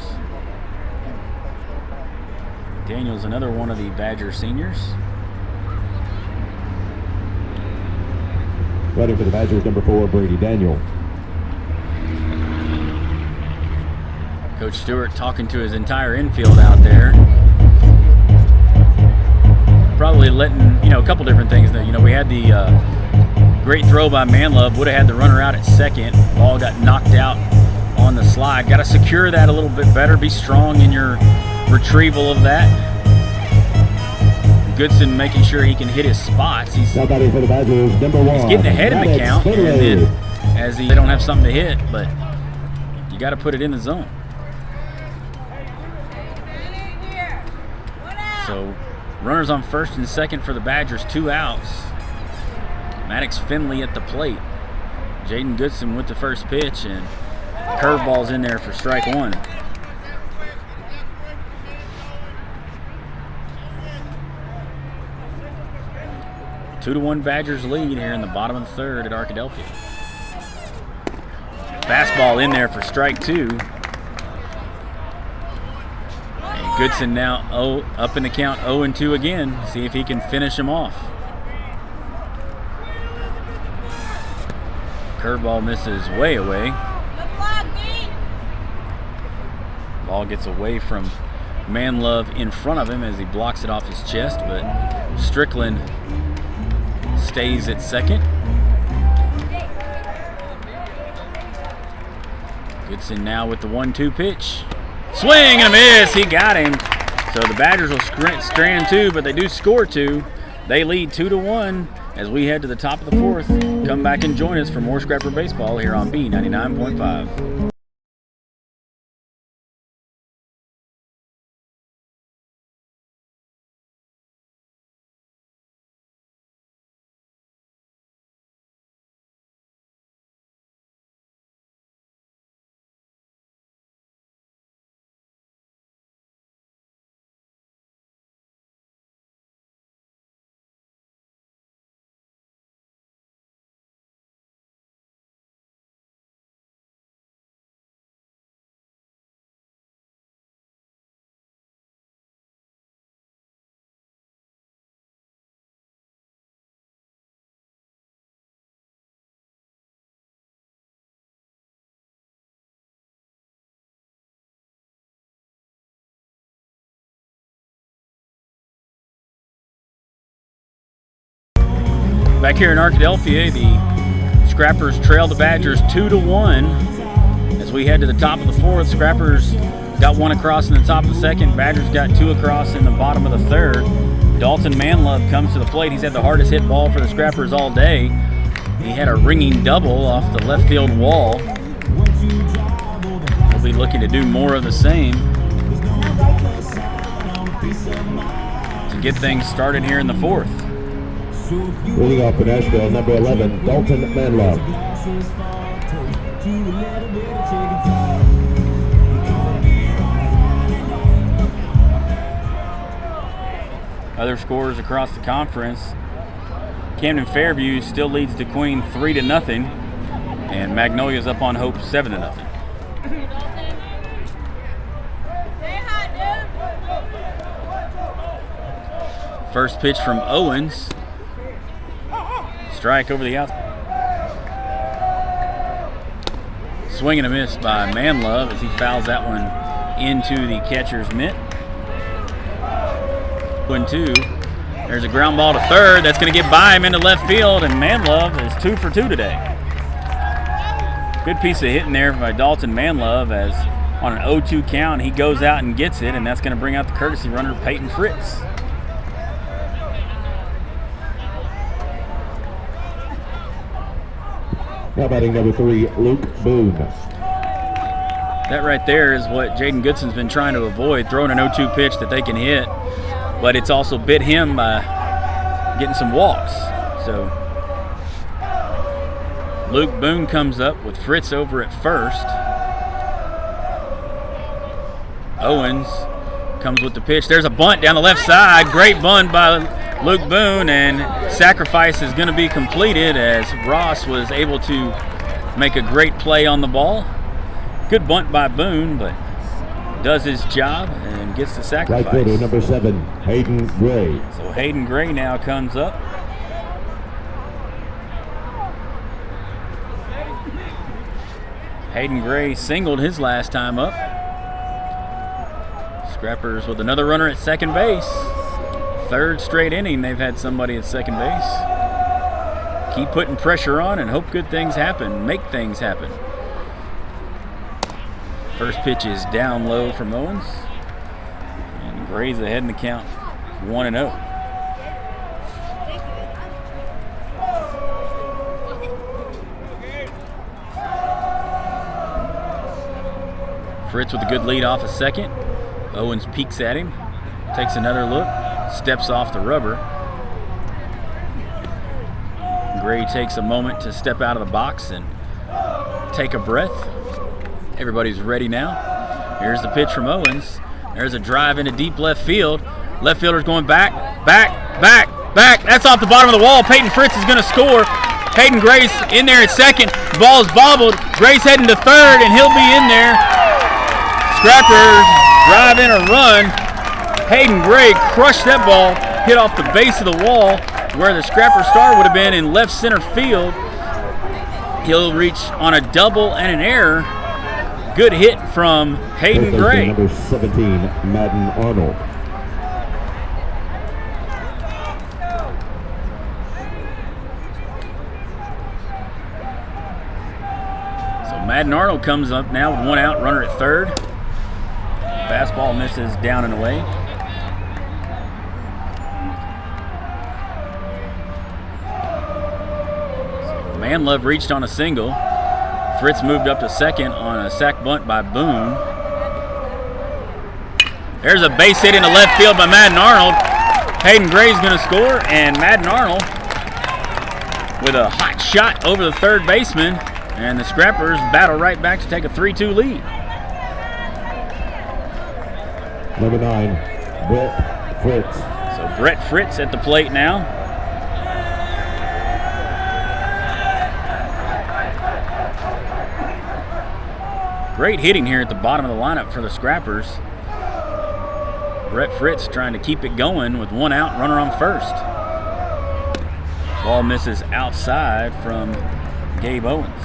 Daniels, another one of the Badger seniors. Running for the Badgers, number 4, Brady Daniel. Coach Stewart talking to his entire infield out there. Probably letting, a couple different things. We had the great throw by Manlove, would have had the runner out at second. Ball got knocked out on the slide. Got to secure that a little bit better. Be strong in your retrieval of that. Goodson making sure he can hit his spots. He's for the Badgers, number 1. He's getting ahead in the count, and then as they don't have something to hit, but you got to put it in the zone. So runners on first and second for the Badgers, 2 outs. Maddox Finley at the plate. Jaden Goodson with the first pitch, and curveball's in there for strike 1. Two to 1 Badgers lead here in the bottom of the third at Arkadelphia. Fastball in there for strike 2. And Goodson now up in the count, 0-2 again. See if he can finish him off. Curveball misses way away. Ball gets away from Manlove in front of him as he blocks it off his chest, but Strickland stays at second. Goodson now with the 1-2 pitch. Swing and a miss. He got him. So the Badgers will strand 2, but they do score 2. They lead 2-1 as we head to the top of the 4th. Come back and join us for more Scrapper Baseball here on B99.5. Back here in Arkadelphia, the Scrappers trail the Badgers 2-1. As we head to the top of the fourth, Scrappers got one across in the top of the second. Badgers got two across in the bottom of the third. Dalton Manlove comes to the plate. He's had the hardest hit ball for the Scrappers all day. He had a ringing double off the left field wall. He'll be looking to do more of the same to get things started here in the fourth. Leading off for Nashville, number 11, Dalton Manlove. Other scores across the conference. Camden Fairview still leads DeQueen 3-0, and Magnolia's up on Hope 7-0. First pitch from Owens. Strike over the outside. Swing and a miss by Manlove as he fouls that one into the catcher's mitt. 1-2. There's a ground ball to third. That's going to get by him into left field, and Manlove is 2 for 2 today. Good piece of hitting there by Dalton Manlove, as on an 0-2 count, he goes out and gets it, and that's going to bring out the courtesy runner, Peyton Fritz. Now batting number 3, Luke Boone. That right there is what Jaden Goodson's been trying to avoid, throwing an 0-2 pitch that they can hit, but it's also bit him by getting some walks. So Luke Boone comes up with Fritz over at first. Owens comes with the pitch. There's a bunt down the left side. Great bunt by Luke Boone, and sacrifice is going to be completed as Ross was able to make a great play on the ball. Good bunt by Boone, but does his job and gets the sacrifice. Right fielder number 7, Hayden Gray. So Hayden Gray now comes up. Hayden Gray singled his last time up. Scrappers with another runner at second base. Third straight inning they've had somebody at second base. Keep putting pressure on and hope good things happen, make things happen. First pitch is down low from Owens. And Gray's ahead in the count, 1-0. Fritz with a good lead off a second. Owens peeks at him, takes another look, steps off the rubber. Gray takes a moment to step out of the box and take a breath. Everybody's ready now. Here's the pitch from Owens. There's a drive into deep left field. Left fielder's going back. That's off the bottom of the wall. Peyton Fritz is going to score. Hayden Gray's in there at second. Ball's bobbled. Gray's heading to third, and he'll be in there. Scrappers drive in a run. Hayden Gray crushed that ball, hit off the base of the wall where the Scrapper star would have been in left center field. He'll reach on a double and an error. Good hit from Hayden Gray. Number 17, Madden Arnold. So Madden Arnold comes up now with one out, runner at third. Fastball misses down and away. So Manlove reached on a single. Fritz moved up to second on a sac bunt by Boone. There's a base hit into left field by Madden Arnold. Hayden Gray's going to score, and Madden Arnold with a hot shot over the third baseman, and the Scrappers battle right back to take a 3-2 lead. Number 9, Brett Fritz. So Brett Fritz at the plate now. Great hitting here at the bottom of the lineup for the Scrappers. Brett Fritz trying to keep it going with one out, runner on first. Ball misses outside from Gabe Owens.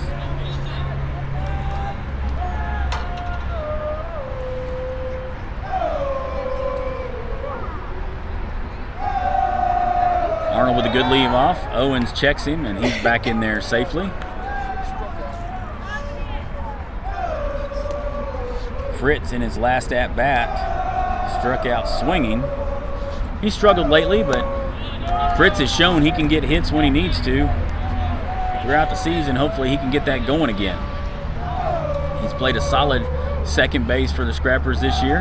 Arnold with a good leave off. Owens checks him, and he's back in there safely. Fritz, in his last at-bat, struck out swinging. He struggled lately, but Fritz has shown he can get hits when he needs to. Throughout the season, hopefully he can get that going again. He's played a solid second base for the Scrappers this year.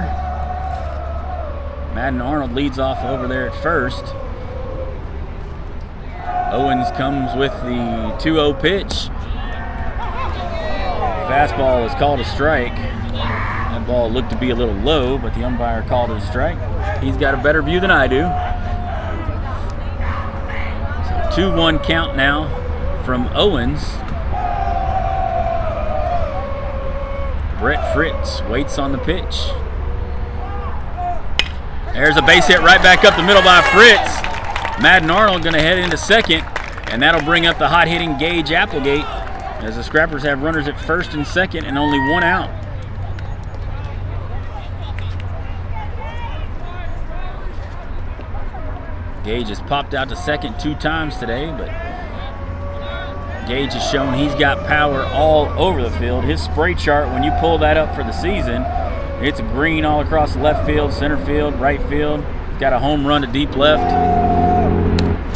Madden Arnold leads off over there at first. Owens comes with the 2-0 pitch. Fastball is called a strike. That ball looked to be a little low, but the umpire called it a strike. He's got a better view than I do. So 2-1 count now from Owens. Brett Fritz waits on the pitch. There's a base hit right back up the middle by Fritz. Madden Arnold going to head into second, and that'll bring up the hot-hitting Gage Applegate as the Scrappers have runners at first and second and only one out. Gage has popped out to second 2 times today, but Gage has shown he's got power all over the field. His spray chart, when you pull that up for the season, it's green all across left field, center field, right field. Got a home run to deep left.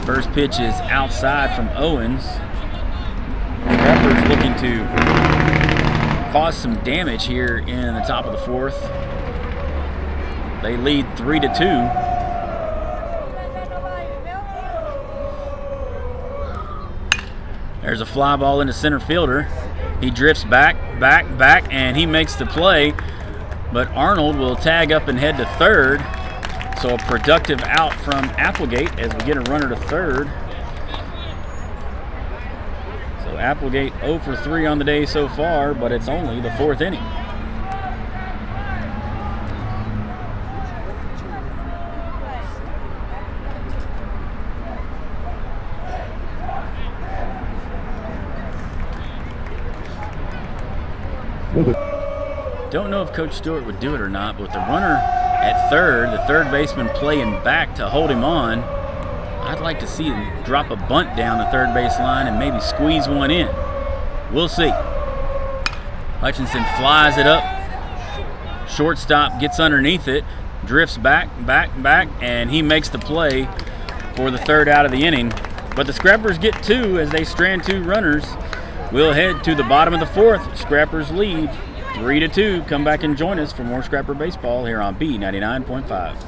First pitch is outside from Owens. Scrappers looking to cause some damage here in the top of the 4th. They lead 3-2. There's a fly ball into center fielder. He drifts back, and he makes the play. But Arnold will tag up and head to third. So a productive out from Applegate as we get a runner to third. So Applegate 0 for 3 on the day so far, but it's only the 4th inning. Don't know if Coach Stewart would do it or not, but with the runner at third, the third baseman playing back to hold him on, I'd like to see him drop a bunt down the third base line and maybe squeeze one in. We'll see. Hutchinson flies it up. Shortstop gets underneath it, drifts back, and he makes the play for the third out of the inning. But the Scrappers get 2 as they strand 2 runners. We'll head to the bottom of the 4th. Scrappers lead 3-2. Come back and join us for more Scrapper baseball here on B99.5.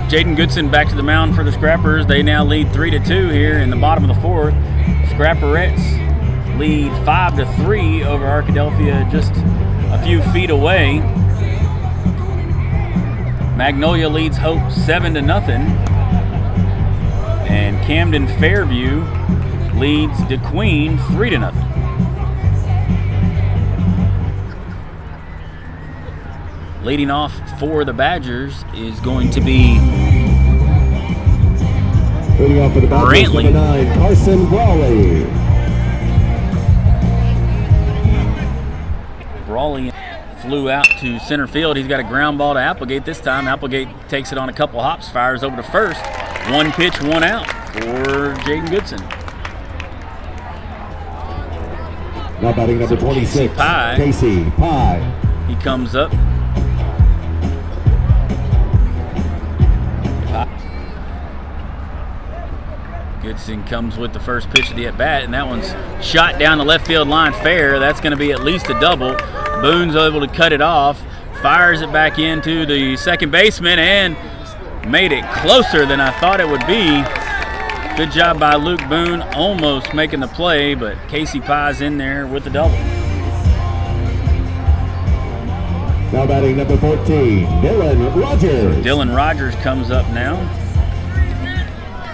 Jaden Goodson back to the mound for the Scrappers. They now lead 3-2 here in the bottom of the 4th. Scrapperettes lead 5-3 over Arkadelphia, just a few feet away. Magnolia leads Hope 7-0. And Camden Fairview leads DeQueen 3-0. Leading off for the Badgers is going to be Brantley. 9, Carson Brawley. Brawley flew out to center field. He's got a ground ball to Applegate this time. Applegate takes it on a couple hops, fires over to first. 1 pitch, 1 out for Jaden Goodson. Now batting number 26, Casey Pye. He comes up. Goodson comes with the first pitch of the at-bat, and that one's shot down the left field line fair. That's going to be at least a double. Boone's able to cut it off, fires it back into the second baseman, and made it closer than I thought it would be. Good job by Luke Boone, almost making the play, but Casey Pye's in there with the double. Now batting number 14, Dylan Rogers. Dylan Rogers comes up now.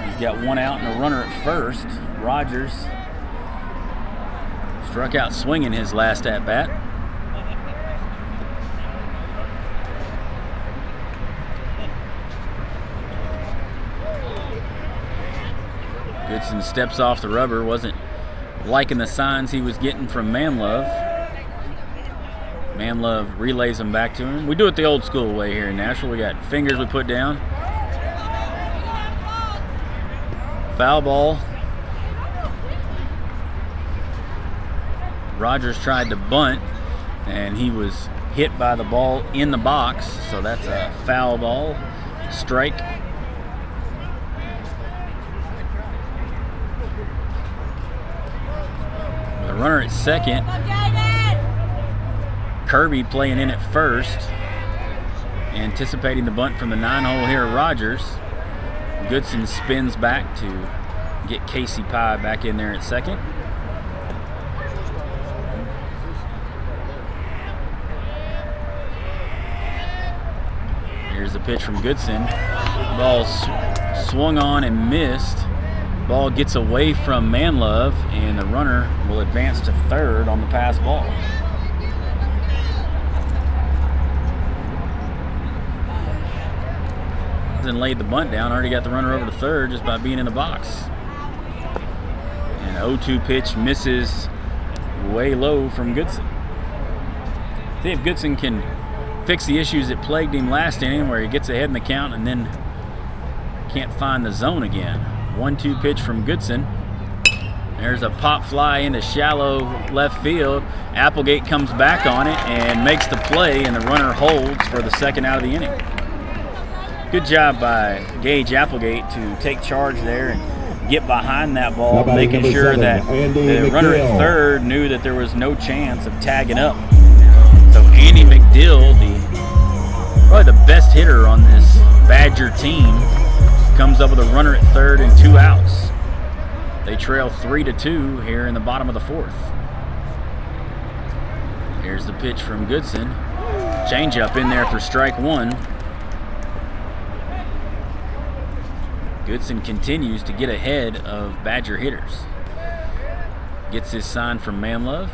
He's got one out and a runner at first. Rogers struck out swinging his last at-bat. Goodson steps off the rubber, wasn't liking the signs he was getting from Manlove. Manlove relays them back to him. We do it the old school way here in Nashville. We got fingers we put down. Foul ball. Rogers tried to bunt, and he was hit by the ball in the box, so that's a foul ball. Strike. The runner at second. Kirby playing in at first, anticipating the bunt from the 9-hole here, Rogers. Goodson spins back to get Casey Pye back in there at second. Here's the pitch from Goodson. Ball swung on and missed. Ball gets away from Manlove, and the runner will advance to third on the pass ball. And laid the bunt down, already got the runner over to third just by being in the box. And 0-2 pitch misses way low from Goodson. See if Goodson can fix the issues that plagued him last inning, where he gets ahead in the count and then can't find the zone again. 1-2 pitch from Goodson. There's a pop fly into shallow left field. Applegate comes back on it and makes the play, and the runner holds for the second out of the inning. Good job by Gage Applegate to take charge there and get behind that ball, making sure that the runner at third knew that there was no chance of tagging up. So Andy McDill, probably the best hitter on this Badger team, comes up with a runner at third and 2 outs. They trail 3-2 here in the bottom of the fourth. Here's the pitch from Goodson. Changeup in there for strike one. Goodson continues to get ahead of Badger hitters. Gets his sign from Manlove.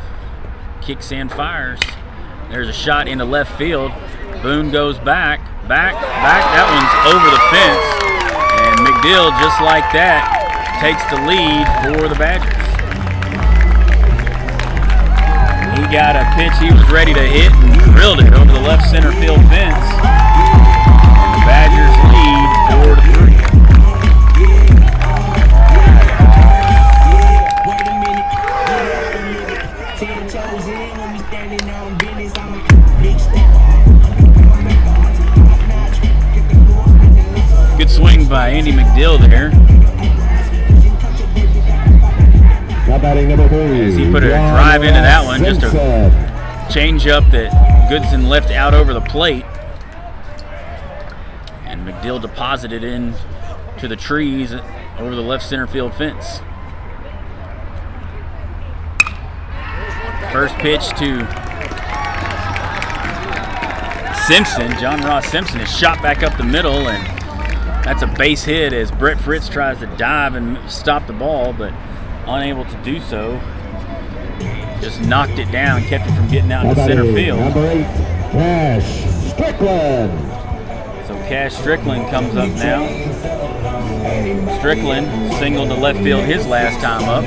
Kicks and fires. There's a shot into left field. Boone goes back. That one's over the fence. And McDill, just like that, takes the lead for the Badgers. He got a pitch he was ready to hit and drilled it over the left center field fence. And the Badgers lead 4-3. Good swing by Andy McDill there. As he put a drive into that one, just a change up that Goodson left out over the plate. And McDill deposited in to the trees over the left center field fence. First pitch to Simpson. John Ross Simpson is shot back up the middle, and that's a base hit as Brett Fritz tries to dive and stop the ball, but unable to do so. Just knocked it down, kept it from getting out into center field. Number 8, Cash Strickland. So Cash Strickland comes up now. Strickland singled to left field his last time up.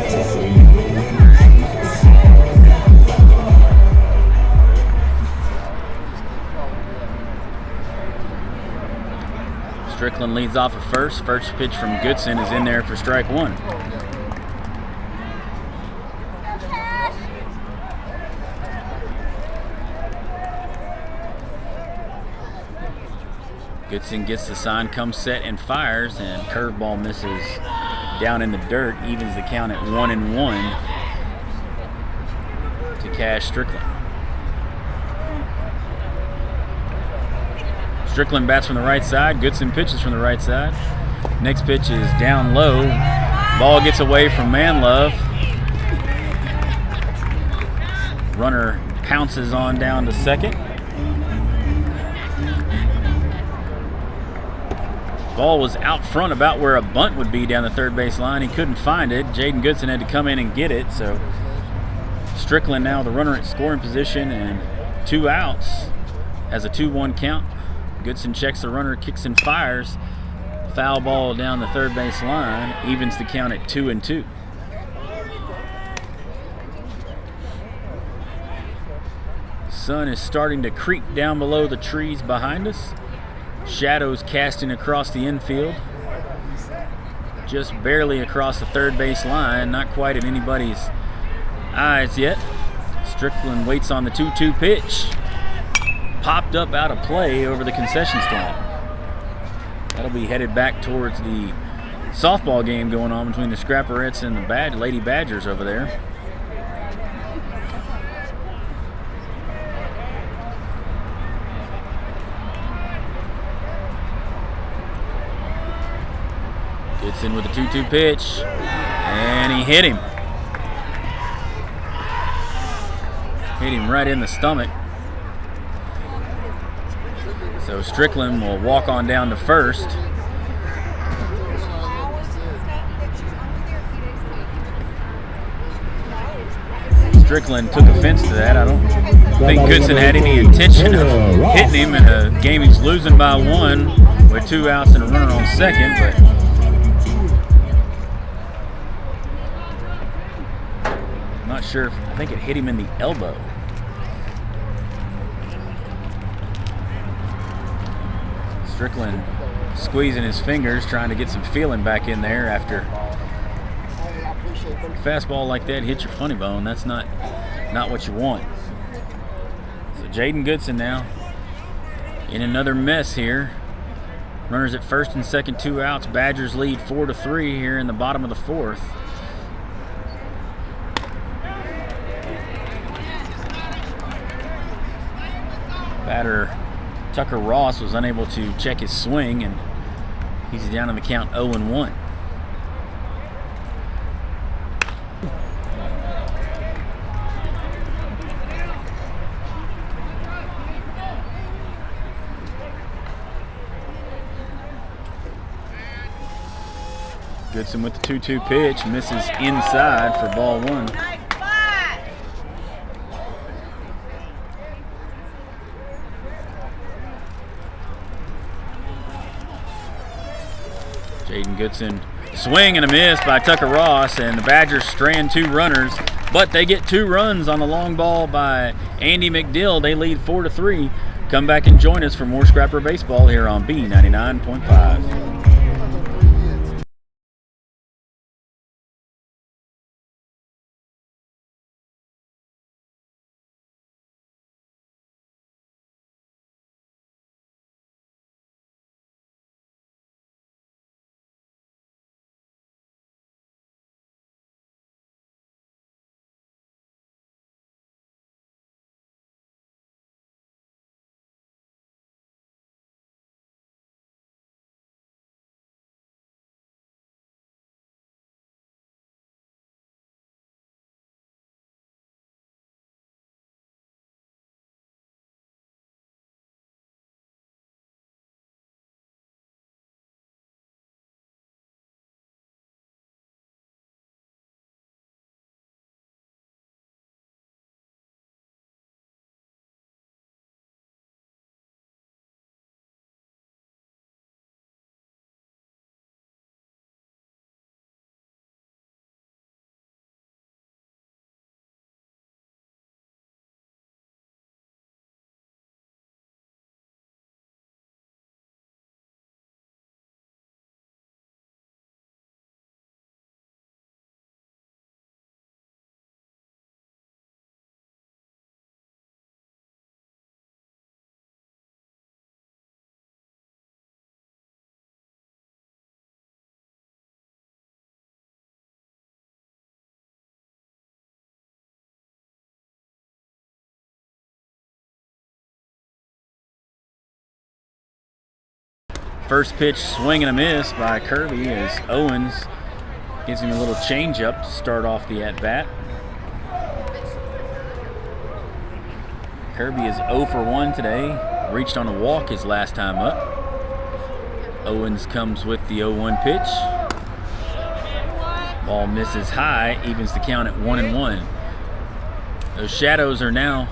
Strickland leads off at first. First pitch from Goodson is in there for strike one. Goodson gets the sign, comes set and fires, and curveball misses down in the dirt, evens the count at 1-1 to Cash Strickland. Strickland bats from the right side. Goodson pitches from the right side. Next pitch is down low. Ball gets away from Manlove. Runner pounces on down to second. Ball was out front about where a bunt would be down the third base line. He couldn't find it. Jaden Goodson had to come in and get it. So Strickland now the runner at scoring position and 2 outs has a 2-1 count. Goodson checks the runner, kicks and fires. Foul ball down the third base line, evens the count at 2-2. Sun is starting to creep down below the trees behind us. Shadows casting across the infield. Just barely across the third base line, not quite at anybody's eyes yet. Strickland waits on the 2-2 pitch. Popped up out of play over the concession stand. That'll be headed back towards the softball game going on between the Scrapperettes and the Lady Badgers over there. Gets in with the 2-2 pitch, and he hit him. Hit him right in the stomach. So Strickland will walk on down to first. Strickland took offense to that. I don't think Goodson had any intention of hitting him in a game he's losing by 1 with 2 outs and a runner on second, but I'm not sure. I think it hit him in the elbow. Strickland squeezing his fingers, trying to get some feeling back in there after a fastball like that hits your funny bone. That's not what you want. So Jaden Goodson now in another mess here. Runners at first and second, 2 outs. Badgers lead 4-3 here in the bottom of the 4th. Batter Tucker Ross was unable to check his swing, and he's down in the count 0-1. Goodson with the 2-2 pitch, misses inside for ball 1. Jaden Goodson, swing and a miss by Tucker Ross, and the Badgers strand 2 runners, but they get 2 runs on the long ball by Andy McDill. They lead 4-3. Come back and join us for more Scrapper Baseball here on B99.5. First pitch, swing and a miss by Kirby as Owens gives him a little changeup to start off the at-bat. Kirby is 0 for 1 today. Reached on a walk his last time up. Owens comes with the 0-1 pitch. Ball misses high, evens the count at 1-1. Those shadows are now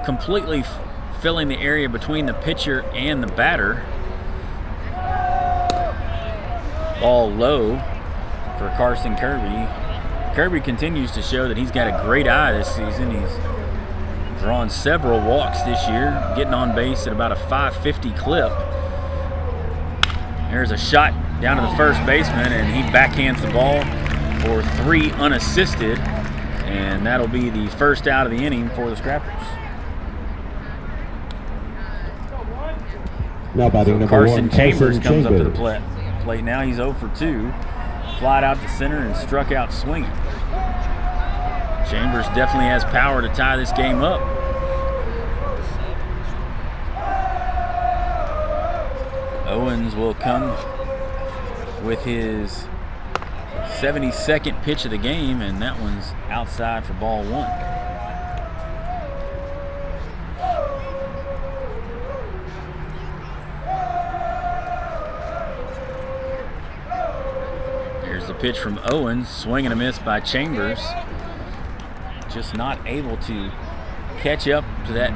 completely filling the area between the pitcher and the batter. Ball low for Carson Kirby. Kirby continues to show that he's got a great eye this season. He's drawn several walks this year, getting on base at about a 550 clip. There's a shot down to the first baseman, and he backhands the ball for 3 unassisted, and that'll be the first out of the inning for the Scrappers. Now batting number Carson 1, Chambers comes up to the Chambers. plate now. He's 0 for 2. Flied out to center and struck out swinging. Chambers definitely has power to tie this game up. Owens will come with his 72nd pitch of the game, and that one's outside for ball 1. Here's the pitch from Owens, swing and a miss by Chambers. Just not able to catch up to that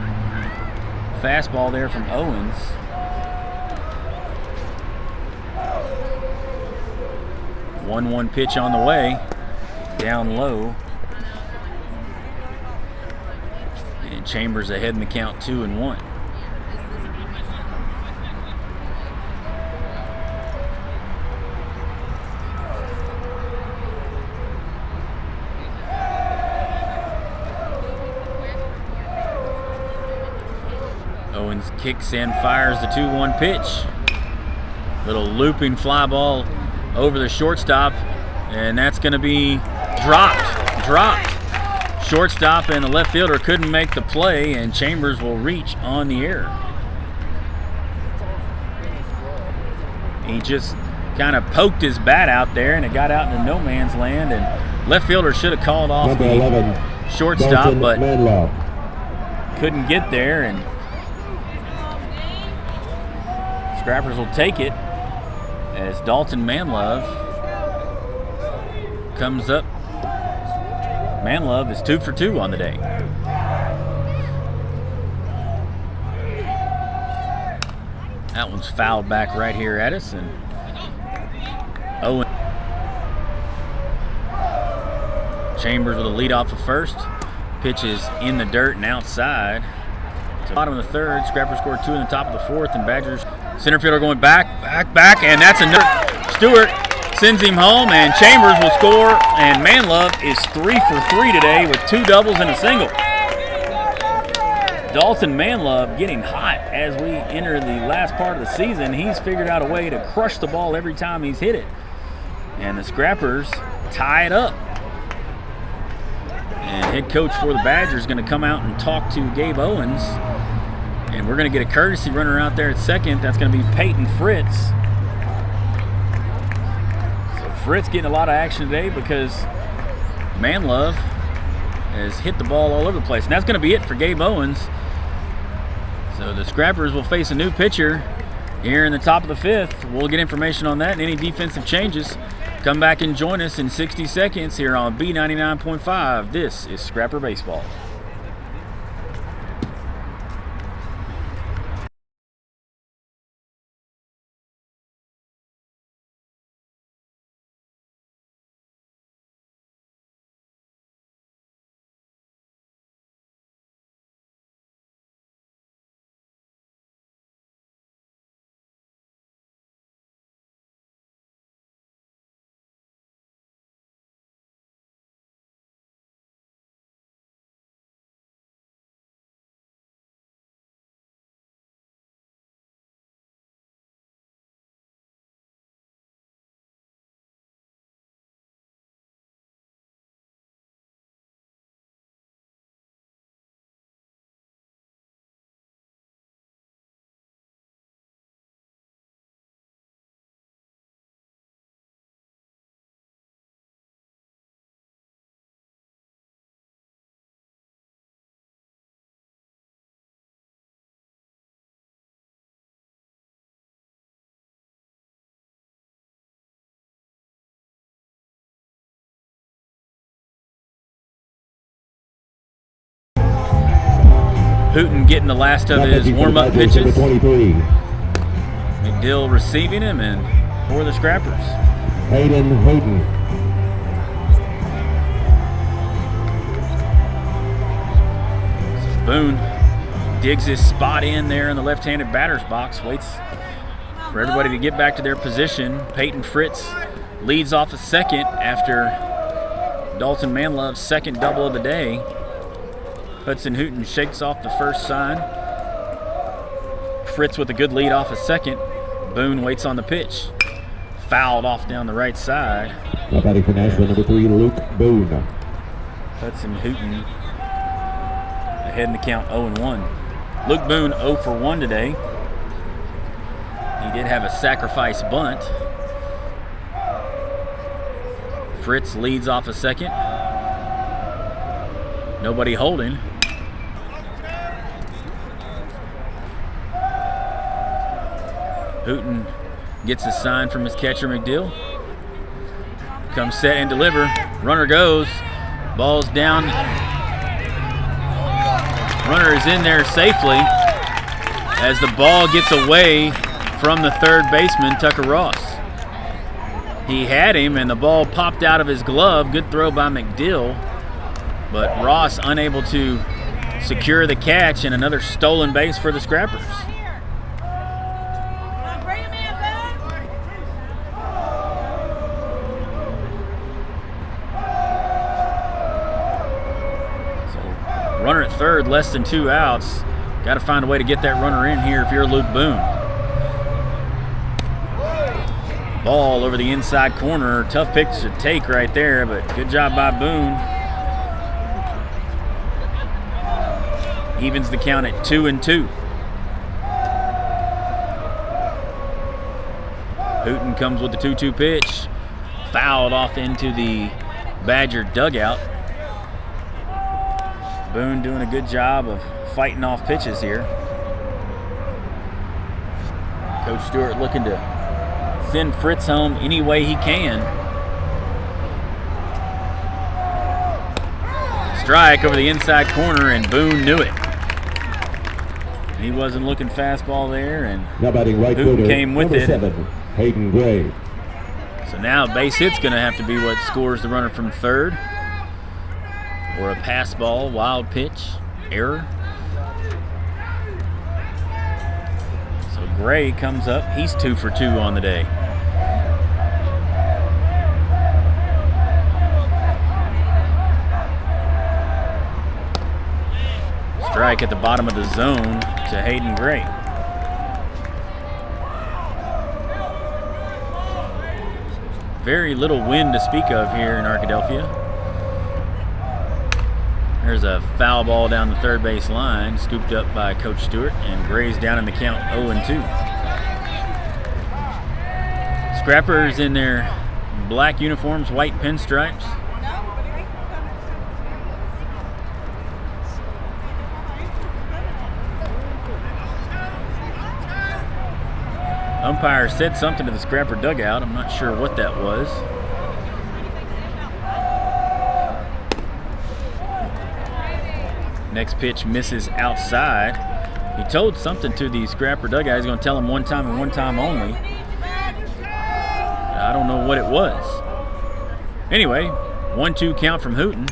fastball there from Owens. 1-1 pitch on the way, down low. And Chambers ahead in the count 2-1. Owens kicks and fires the 2-1 pitch. Little looping fly ball over the shortstop, and that's going to be dropped. Shortstop and the left fielder couldn't make the play, and Chambers will reach on the air. He just kind of poked his bat out there, and it got out into no man's land, and left fielder should have called off Number the 11, shortstop, Dalton but Manlove. couldn't get there, and Scrappers will take it as Dalton Manlove comes up. Manlove is 2 for 2 on the day. That one's fouled back right here at us, and Owen Chambers with a lead off of first. Pitch is in the dirt and outside. To the bottom of the third, Scrappers scored 2 in the top of the fourth, and Badgers center fielder going back, and that's another. Stewart sends him home, and Chambers will score, and Manlove is 3 for 3 today with 2 doubles and a single. Dalton Manlove getting hot as we enter the last part of the season. He's figured out a way to crush the ball every time he's hit it. And the Scrappers tie it up. And head coach for the Badgers is going to come out and talk to Gabe Owens. And we're going to get a courtesy runner out there at second. That's going to be Peyton Fritz. So Fritz getting a lot of action today because Manlove has hit the ball all over the place. And that's going to be it for Gabe Owens. So the Scrappers will face a new pitcher here in the top of the fifth. We'll get information on that and any defensive changes. Come back and join us in 60 seconds here on B99.5. This is Scrapper Baseball. Hooten getting the last of his warm-up pitches. 23. McDill receiving him, and for the Scrappers, Hayden Hooten. so Boone digs his spot in there in the left-handed batter's box, waits for everybody to get back to their position. Peyton Fritz leads off a second after Dalton Manlove's second double of the day. Hudson Hooten shakes off the first sign. Fritz with a good lead off a second. Boone waits on the pitch. Fouled off down the right side. Now batting for Nashville, number 3, Luke Boone. Hudson Hooten ahead in the count 0-1. Luke Boone 0 for 1 today. He did have a sacrifice bunt. Fritz leads off a second. Nobody holding. Hooten gets a sign from his catcher McDill. Comes set and deliver. Runner goes. Ball's down. Runner is in there safely as the ball gets away from the third baseman, Tucker Ross. He had him and the ball popped out of his glove. Good throw by McDill, but Ross unable to secure the catch, and another stolen base for the Scrappers. Runner at third, less than 2 outs. Got to find a way to get that runner in here if you're Luke Boone. Ball over the inside corner. Tough pitch to take right there, but good job by Boone. Evens the count at 2-2. Hooten comes with the 2-2 pitch. Fouled off into the Badger dugout. Boone doing a good job of fighting off pitches here. Coach Stewart looking to send Fritz home any way he can. Strike over the inside corner, and Boone knew it. He wasn't looking fastball there, and now batting right Hooten fielder, came with number it. 7, Hayden Gray. So now base hit's going to have to be what scores the runner from third, or a pass ball, wild pitch, error. So Gray comes up. He's 2 for 2 on the day. Strike at the bottom of the zone to Hayden Gray. Very little wind to speak of here in Arkadelphia. There's a foul ball down the third base line, scooped up by Coach Stewart, and Gray's down in the count 0-2. Scrappers in their black uniforms, white pinstripes. Umpire said something to the Scrapper dugout. I'm not sure what that was. Next pitch misses outside. He told something to the Scrapper dugout. He's going to tell him one time and one time only. I don't know what it was. Anyway, 1-2 count from Hooten.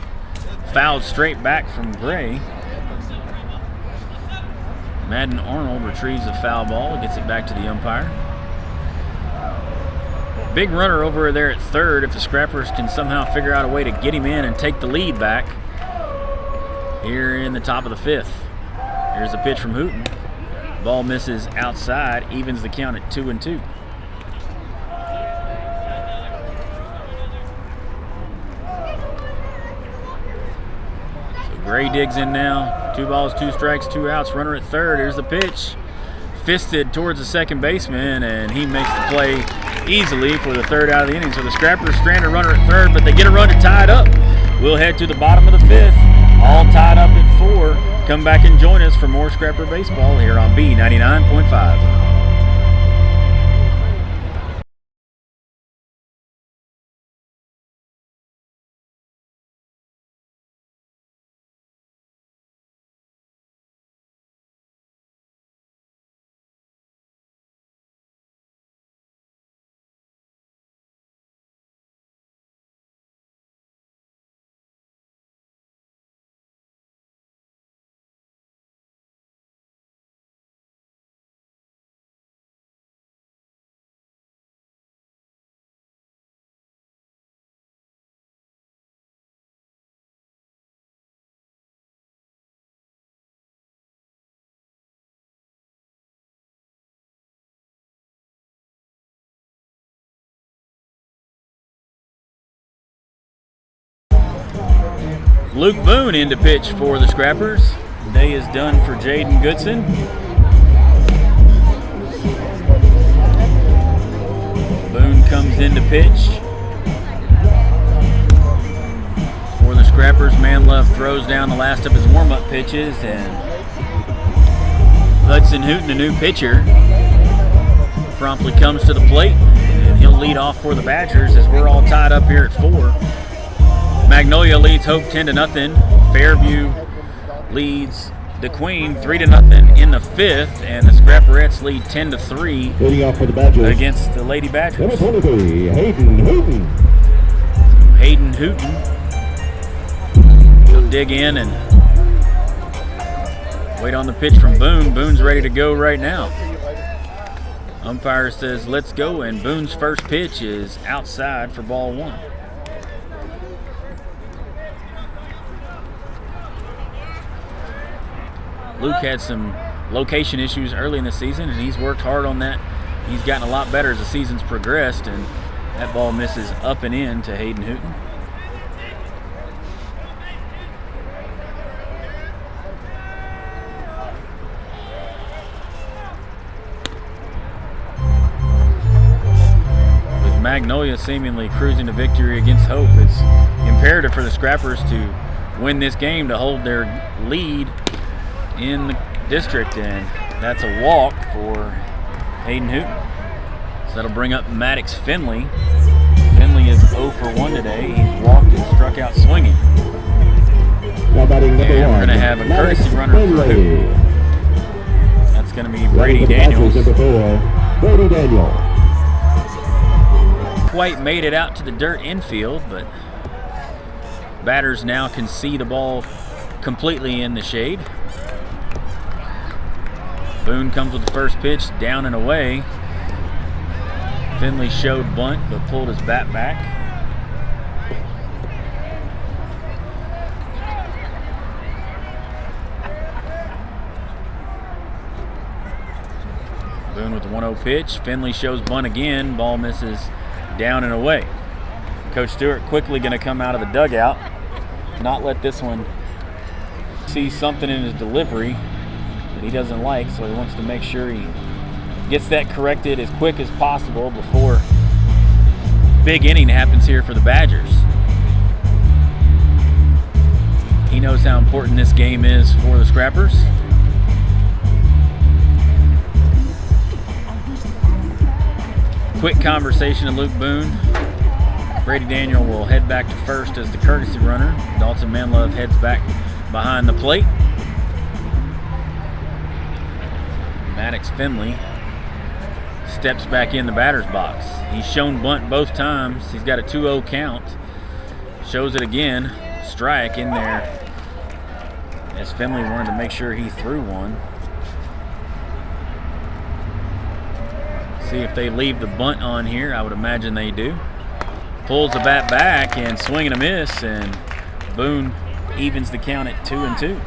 Fouled straight back from Gray. Madden Arnold retrieves the foul ball, gets it back to the umpire. Big runner over there at third if the Scrappers can somehow figure out a way to get him in and take the lead back here in the top of the 5th. Here's a pitch from Hooten. Ball misses outside, evens the count at 2-2. So Gray digs in now. 2 balls, 2 strikes, 2 outs. Runner at third. Here's the pitch. Fisted towards the second baseman, and he makes the play easily for the third out of the inning. So the Scrappers strand a runner at third, but they get a run to tie it up. We'll head to the bottom of the 5th. All tied up at 4. Come back and join us for more Scrapper baseball here on B99.5. Luke Boone in to pitch for the Scrappers. Day is done for Jaden Goodson. Boone comes in to pitch for the Scrappers. Manlove throws down the last of his warm-up pitches, and Hudson Hooten, the new pitcher, promptly comes to the plate, and he'll lead off for the Badgers as we're all tied up here at 4. Magnolia leads Hope 10-0. Fairview leads DeQueen 3-0 in the 5th, and the Scrapperettes lead 10-3 Leading off for the Badgers against the Lady Badgers. Number 23, Hayden Hooten. Hayden Hooten. He'll dig in and wait on the pitch from Boone. Boone's ready to go right now. Umpire says, let's go, and Boone's first pitch is outside for ball 1. Luke had some location issues early in the season, and he's worked hard on that. He's gotten a lot better as the season's progressed, and that ball misses up and in to Hayden Hooten. Magnolia seemingly cruising to victory against Hope, it's imperative for the Scrappers to win this game to hold their lead in the district, and that's a walk for Hayden Hooten. So that'll bring up Maddox Finley. Finley is 0 for 1 today. He's walked and struck out swinging. Now batting number 1. We're going to have a courtesy runner for Hooten. That's going to be Brady Daniels. Number 4, Brady Daniels. Quite made it out to the dirt infield, but batters now can see the ball completely in the shade. Boone comes with the first pitch, down and away. Finley showed bunt, but pulled his bat back. Boone with the 1-0 pitch. Finley shows bunt again. Ball misses down and away. Coach Stewart quickly going to come out of the dugout, not let this one see something in his delivery that he doesn't like, so he wants to make sure he gets that corrected as quick as possible before big inning happens here for the Badgers. He knows how important this game is for the Scrappers. Quick conversation to Luke Boone. Brady Daniel will head back to first as the courtesy runner. Dalton Manlove heads back behind the plate. Maddox Finley steps back in the batter's box. He's shown bunt both times. He's got a 2-0 count. Shows it again. Strike in there as Finley wanted to make sure he threw one. See if they leave the bunt on here. I would imagine they do. Pulls the bat back and swing and a miss, and Boone evens the count at 2-2.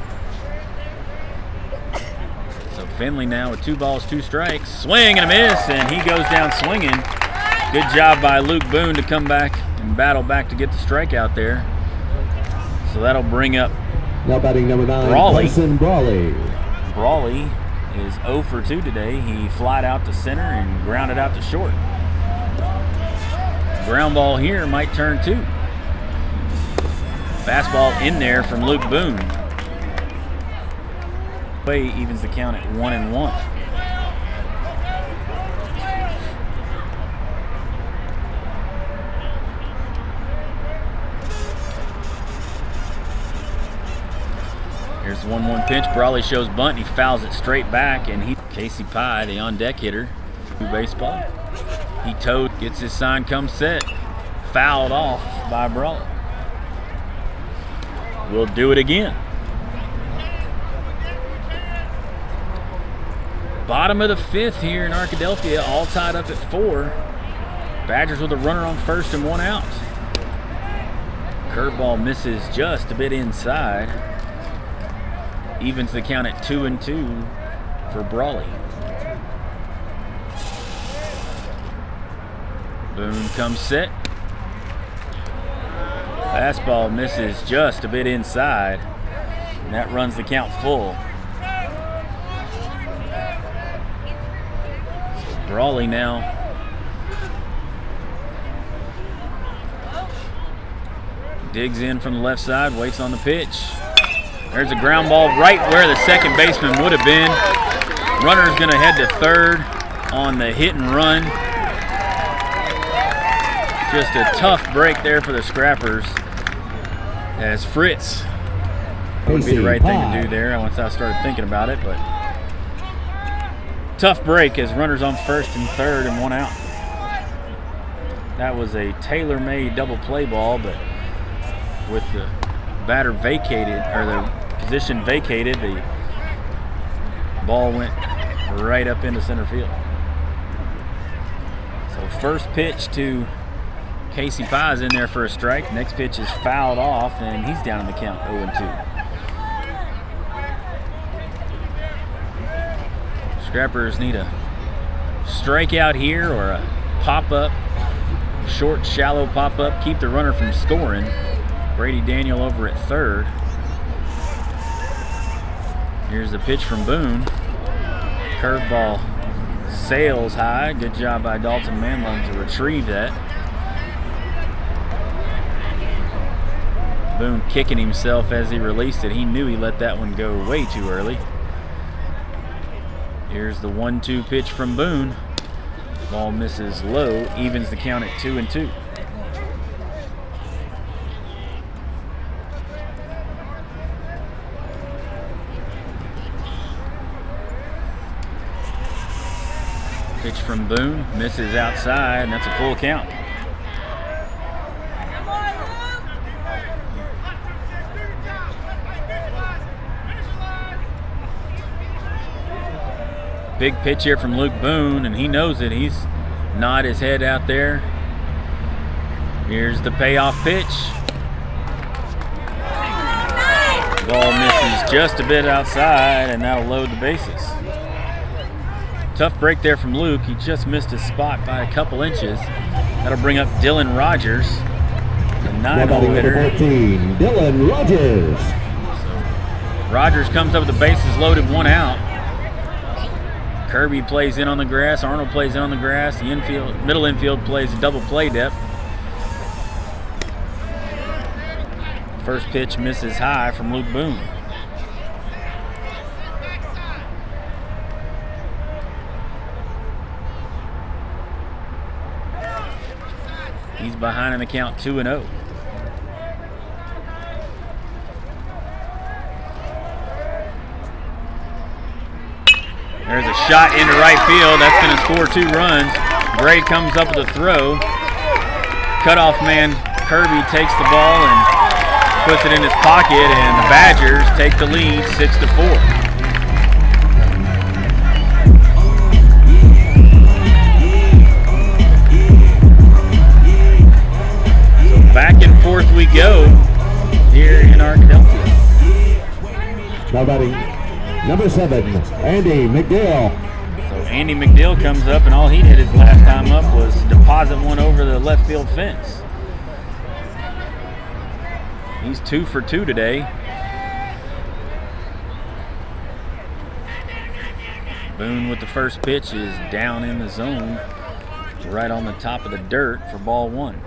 So Finley now with 2 balls, 2 strikes. Swing and a miss, and he goes down swinging. Good job by Luke Boone to come back and battle back to get the strikeout there. So that'll bring up now batting number 9, Brawley. Bryson Brawley. Brawley is 0 for 2 today. He flied out to center and grounded out to short. Ground ball here might turn 2. Fastball in there from Luke Boone. Way evens the count at 1-1. Here's the 1-1 pitch. Brawley shows bunt. He fouls it straight back, and Casey Pye, the on-deck hitter, baseball. He towed, gets his sign, comes set. Fouled off by Brawley. We'll do it again. Bottom of the 5th here in Arkadelphia, all tied up at 4. Badgers with a runner on first and 1 out. Curveball misses just a bit inside. Evens the count at 2-2 for Brawley. Boone comes set. Fastball misses just a bit inside, and that runs the count full. So Brawley now digs in from the left side, waits on the pitch. There's a ground ball right where the second baseman would have been. Runner's going to head to third on the hit and run. Just a tough break there for the Scrappers, as Fritz would be the right thing to do there once I started thinking about it, but tough break as runners on first and third and one out. That was a tailor-made double play ball, but with the batter vacated, or the position vacated, the ball went right up into center field. So first pitch to Casey Pye's in there for a strike. Next pitch is fouled off, and he's down in the count, 0-2. Scrappers need a strikeout here or a pop-up, short, shallow pop-up, keep the runner from scoring. Brady Daniel over at third. Here's the pitch from Boone. Curveball sails high. Good job by Dalton Manlund to retrieve that. Boone kicking himself as he released it. He knew he let that one go way too early. Here's the 1-2 pitch from Boone. Ball misses low, evens the count at 2-2. Pitch from Boone, misses outside, and that's a full count. Big pitch here from Luke Boone, and he knows it. He's nod his head out there. Here's the payoff pitch. Ball misses just a bit outside, and that'll load the bases. Tough break there from Luke. He just missed his spot by a couple inches. That'll bring up Dylan Rogers, the 9-hole hitter. 14, Dylan Rogers. So Rogers comes up with the bases loaded, one out. Kirby plays in on the grass. Arnold plays in on the grass. The infield, middle infield plays a double play depth. First pitch misses high from Luke Boone. He's behind in the count, 2-0. There's a shot into right field. That's going to score 2 runs. Gray comes up with a throw. Cutoff man Kirby takes the ball and puts it in his pocket, and the Badgers take the lead 6-4. Back and forth we go here in Arkadelphia. Now batting number 7, Andy McDill. So Andy McDill comes up, and all he did his last time up was deposit one over the left field fence. He's 2 for 2 today. Boone with the first pitch is down in the zone, right on the top of the dirt for ball 1.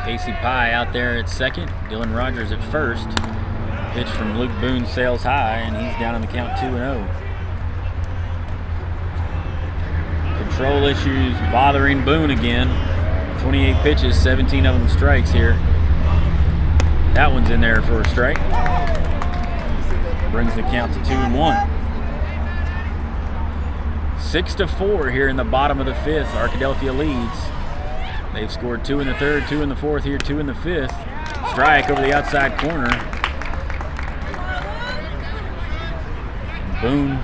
Casey Pye out there at second. Dylan Rogers at first. Pitch from Luke Boone sails high, and he's down in the count 2-0. Control issues bothering Boone again. 28 pitches, 17 of them strikes here. That one's in there for a strike. Brings the count to 2-1. 6-4 here in the bottom of the 5th. Arkadelphia leads. They've scored 2 in the 3rd, 2 in the 4th, here 2 in the 5th. Strike over the outside corner. Boone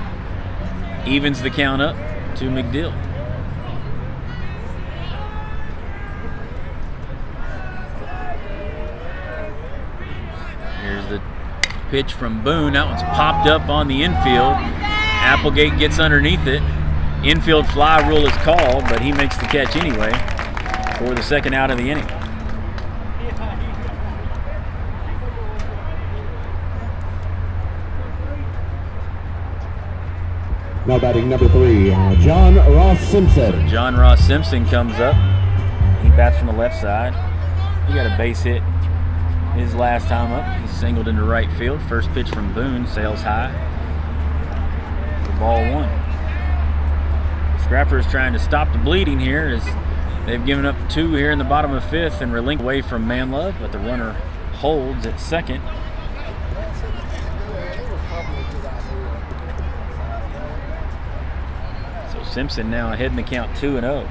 evens the count up to McDill. Here's the pitch from Boone. That one's popped up on the infield Applegate gets underneath it. Infield fly rule is called, but he makes the catch anyway for the second out of the inning. Now batting number 3, John Ross Simpson. John Ross Simpson comes up. He bats from the left side. He got a base hit his last time up. He singled into right field. First pitch from Boone sails high for ball 1. Scrapper is trying to stop the bleeding here as they've given up 2 here in the bottom of the 5th and relinquish away from Manlove, but the runner holds at second. So Simpson now ahead in the count 2-0.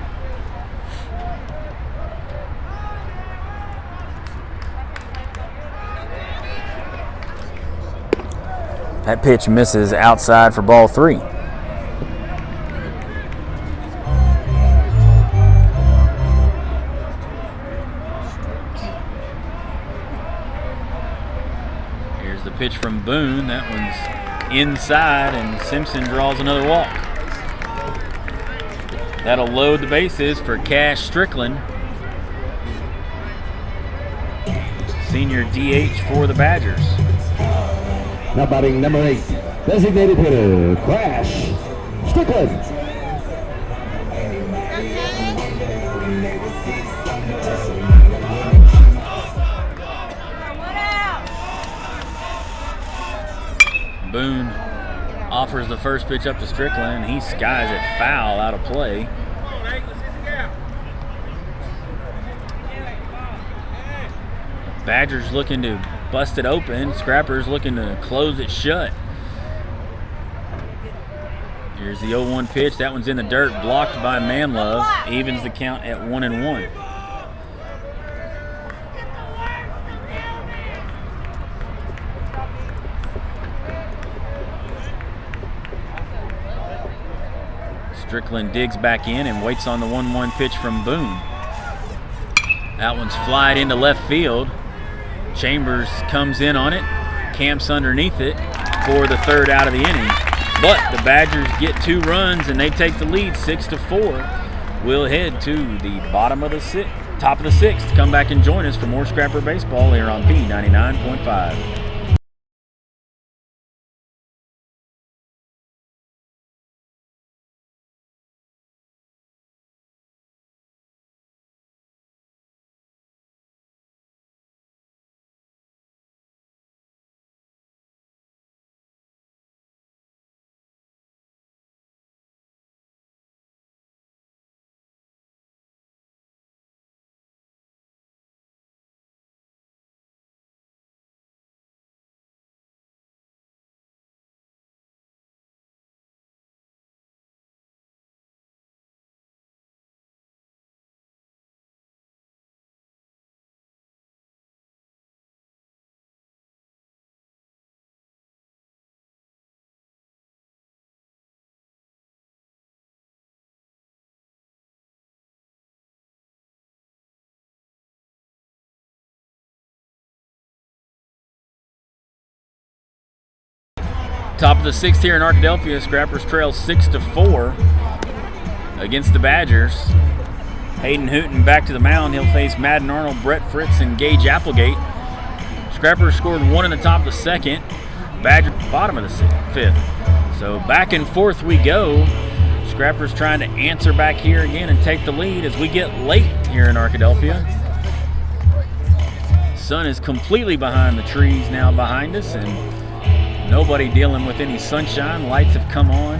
That pitch misses outside for ball 3. Here's the pitch from Boone. That one's inside, and Simpson draws another walk. That'll load the bases for Cash Strickland, senior DH for the Badgers. Now batting number 8, designated hitter, Crash Strickland. Boone offers the first pitch up to Strickland. He skies it foul out of play. Badgers looking to bust it open. Scrapper's looking to close it shut. Here's the 0-1 pitch. That one's in the dirt, blocked by Manlove. Evens the count at 1-1. Strickland digs back in and waits on the 1-1 pitch from Boone. That one's flied into left field. Chambers comes in on it, camps underneath it for the third out of the inning. But the Badgers get 2 runs and they take the lead 6-4. We'll head to the top of the 6th. Come back and join us for more Scrapper Baseball here on B99.5. Top of the 6th here in Arkadelphia. Scrappers trail 6-4 against the Badgers. Hayden Hooten back to the mound. He'll face Madden Arnold, Brett Fritz, and Gage Applegate. Scrappers scored 1 in the top of the 2nd. Badgers bottom of the 5th. So back and forth we go. Scrappers trying to answer back here again and take the lead as we get late here in Arkadelphia. Sun is completely behind the trees now behind us, and nobody dealing with any sunshine. Lights have come on.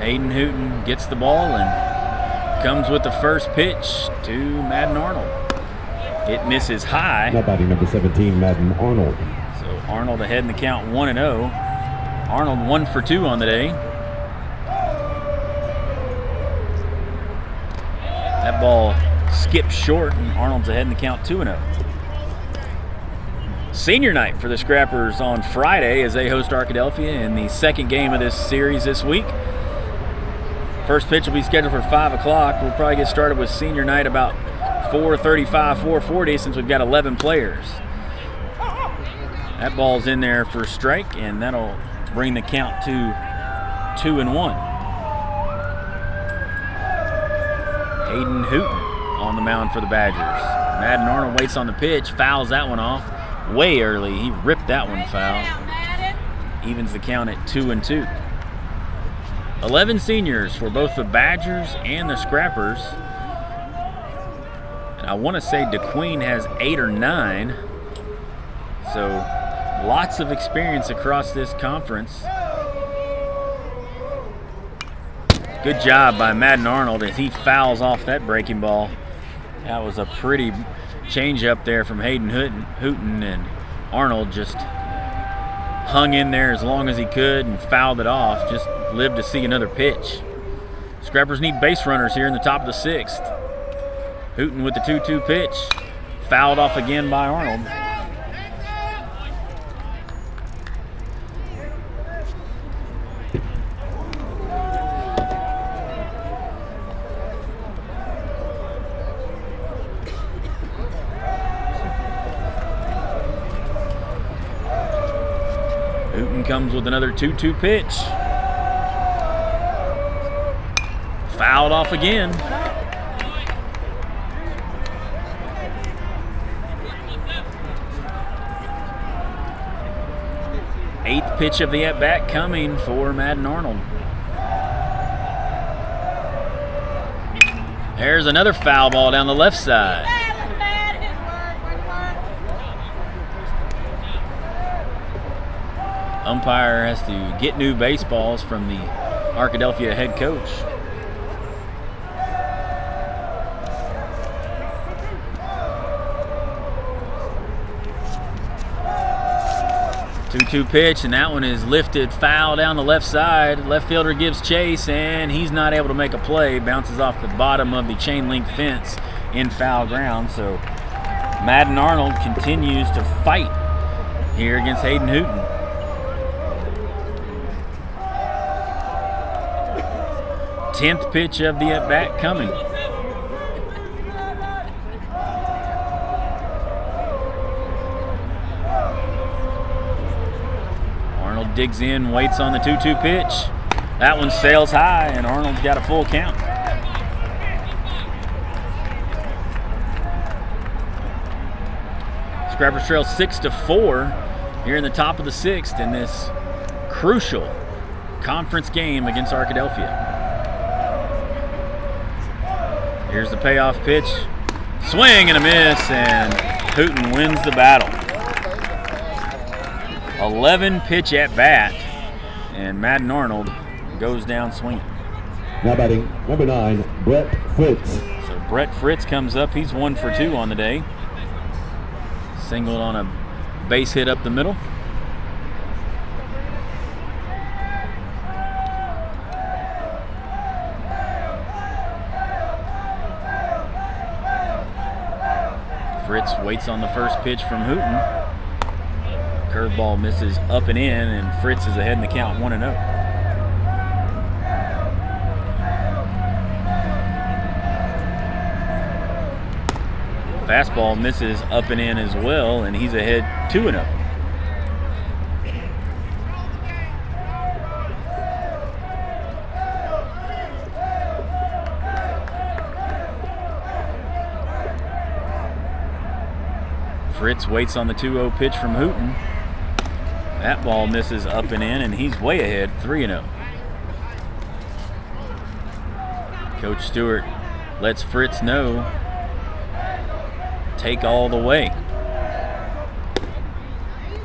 Hayden Hooten gets the ball and comes with the first pitch to Madden Arnold. It misses high. Now batting number 17, Madden Arnold. So Arnold ahead in the count 1-0. Arnold 1 for 2 on the day. That ball skipped short, and Arnold's ahead in the count 2-0. Senior night for the Scrappers on Friday as they host Arkadelphia in the second game of this series this week. First pitch will be scheduled for 5 o'clock. We'll probably get started with senior night about 435, 440 since we've got 11 players. That ball's in there for a strike, and that'll bring the count to 2-1. Hayden Hooten on the mound for the Badgers. Madden Arnold waits on the pitch, fouls that one off way early. He ripped that one foul. Evens the count at 2-2. 11 seniors for both the Badgers and the Scrappers. And I want to say DeQueen has 8 or 9. So lots of experience across this conference. Good job by Madden Arnold as he fouls off that breaking ball. That was a pretty change up there from Hayden Hooten, and Arnold just hung in there as long as he could and fouled it off. Just lived to see another pitch. Scrappers need base runners here in the top of the 6th. Hooten with the 2-2 pitch. Fouled off again by Arnold. Comes with another 2-2 pitch. Fouled off again. Eighth pitch of the at-bat coming for Madden Arnold. There's another foul ball down the left side. Umpire has to get new baseballs from the Arkadelphia head coach. Two-two pitch, and that one is lifted foul down the left side. Left fielder gives chase, and he's not able to make a play. Bounces off the bottom of the chain link fence in foul ground. So Madden Arnold continues to fight here against Hayden Hooten. 10th pitch of the at-bat coming. Arnold digs in, waits on the 2-2 pitch. That one sails high, and Arnold's got a full count. Scrappers trail 6-4 here in the top of the 6th in this crucial conference game against Arkadelphia. Here's the payoff pitch. Swing and a miss, and Hooten wins the battle. 11 pitch at bat, and Madden Arnold goes down swinging. Now batting number 9, Brett Fritz. So Brett Fritz comes up. He's 1 for 2 on the day. Singled on a base hit up the middle. Fritz waits on the first pitch from Hooten. Curveball misses up and in, and Fritz is ahead in the count 1-0. Fastball misses up and in as well, and he's ahead 2-0. Fritz waits on the 2-0 pitch from Hooten. That ball misses up and in, and he's way ahead, 3-0. Coach Stewart lets Fritz know, take all the way.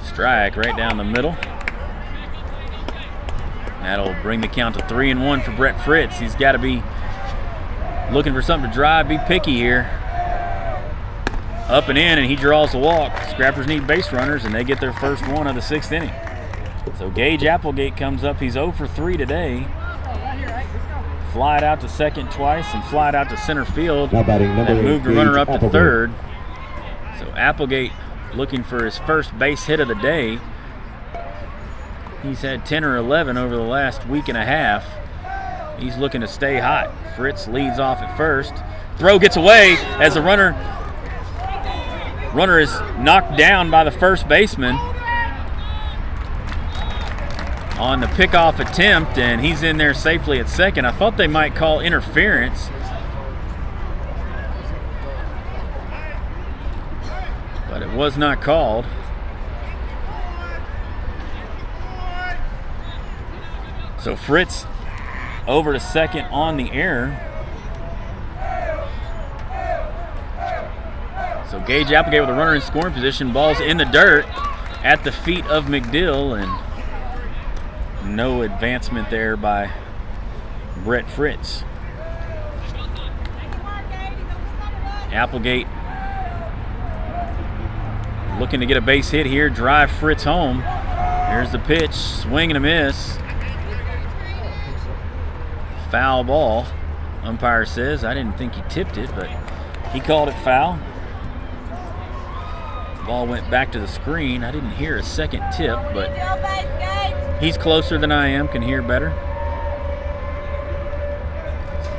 Strike right down the middle. That'll bring the count to 3-1 for Brett Fritz. He's got to be looking for something to drive, be picky here. Up and in, and he draws the walk. Scrappers need base runners, and they get their first one of the 6th inning. So Gage Applegate comes up. He's 0 for 3 today. Flied out to second twice and flied out to center field. And moved the runner up to third. So Applegate looking for his first base hit of the day. He's had 10 or 11 over the last week and a half. He's looking to stay hot. Fritz leads off at first. Throw gets away as the runner is knocked down by the first baseman on the pickoff attempt, and he's in there safely at second. I thought they might call interference. But it was not called. So Fritz over to second on the error. So Gage Applegate with a runner in scoring position. Ball's in the dirt at the feet of McDill, and no advancement there by Brett Fritz. Applegate looking to get a base hit here, drive Fritz home. Here's the pitch, swing and a miss. Foul ball, umpire says. I didn't think he tipped it, but he called it foul. Ball went back to the screen. I didn't hear a second tip, but he's closer than I am, can hear better.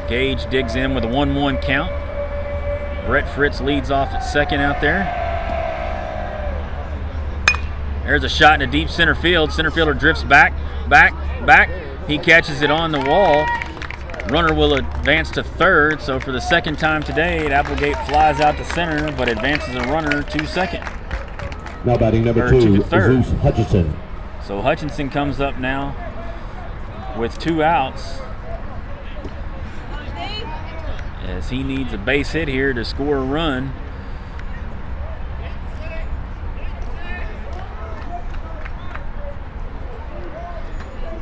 Gage digs in with a 1-1 count. Brett Fritz leads off at second out there. There's a shot in a deep center field. Center fielder drifts back. He catches it on the wall. Runner will advance to third. So for the second time today, Applegate flies out to center, but advances a runner to second. Now batting number 2, Zeus Hutchinson. So Hutchinson comes up now with 2 outs, as he needs a base hit here to score a run.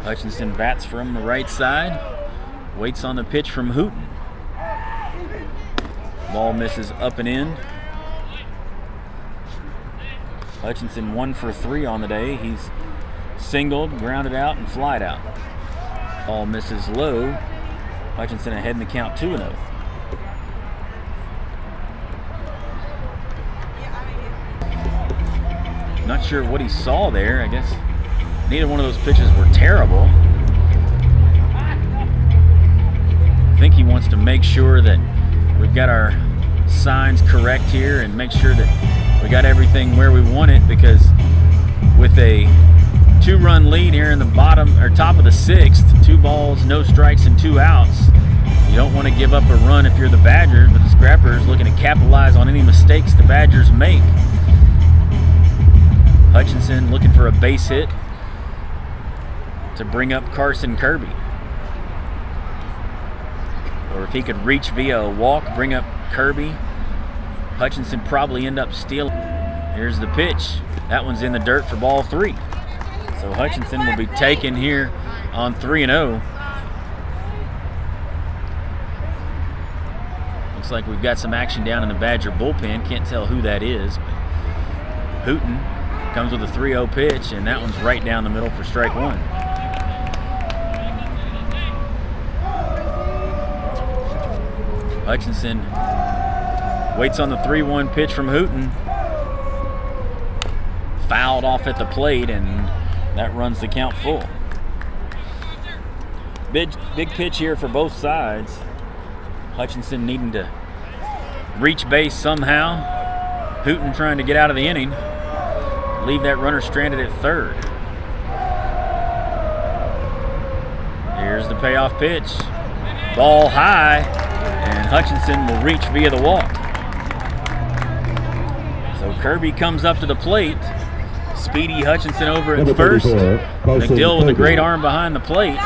Hutchinson bats from the right side, waits on the pitch from Hooten. Ball misses up and in. Hutchinson 1 for 3 on the day. He's singled, grounded out, and flied out. Ball misses low. Hutchinson ahead in the count 2-0. Not sure what he saw there. I guess neither one of those pitches were terrible. I think he wants to make sure that we've got our signs correct here and make sure that we got everything where we want it, because with a 2-run lead here in the bottom or top of the 6th, 2 balls, no strikes, and 2 outs, you don't want to give up a run if you're the Badgers, but the Scrappers looking to capitalize on any mistakes the Badgers make. Hutchinson looking for a base hit to bring up Carson Kirby. Or if he could reach via a walk, bring up Kirby. Hutchinson probably end up stealing. Here's the pitch. That one's in the dirt for ball 3. So Hutchinson will be taken here on 3-0. Looks like we've got some action down in the Badger bullpen. Can't tell who that is, but Hooten comes with a 3-0 pitch, and that one's right down the middle for strike 1. Hutchinson waits on the 3-1 pitch from Hooten. Fouled off at the plate, and that runs the count full. Big pitch here for both sides. Hutchinson needing to reach base somehow. Hooten trying to get out of the inning. Leave that runner stranded at third. Here's the payoff pitch. Ball high, and Hutchinson will reach via the walk. So Kirby comes up to the plate. Speedy Hutchinson over at first. McDill with a great arm behind the plate.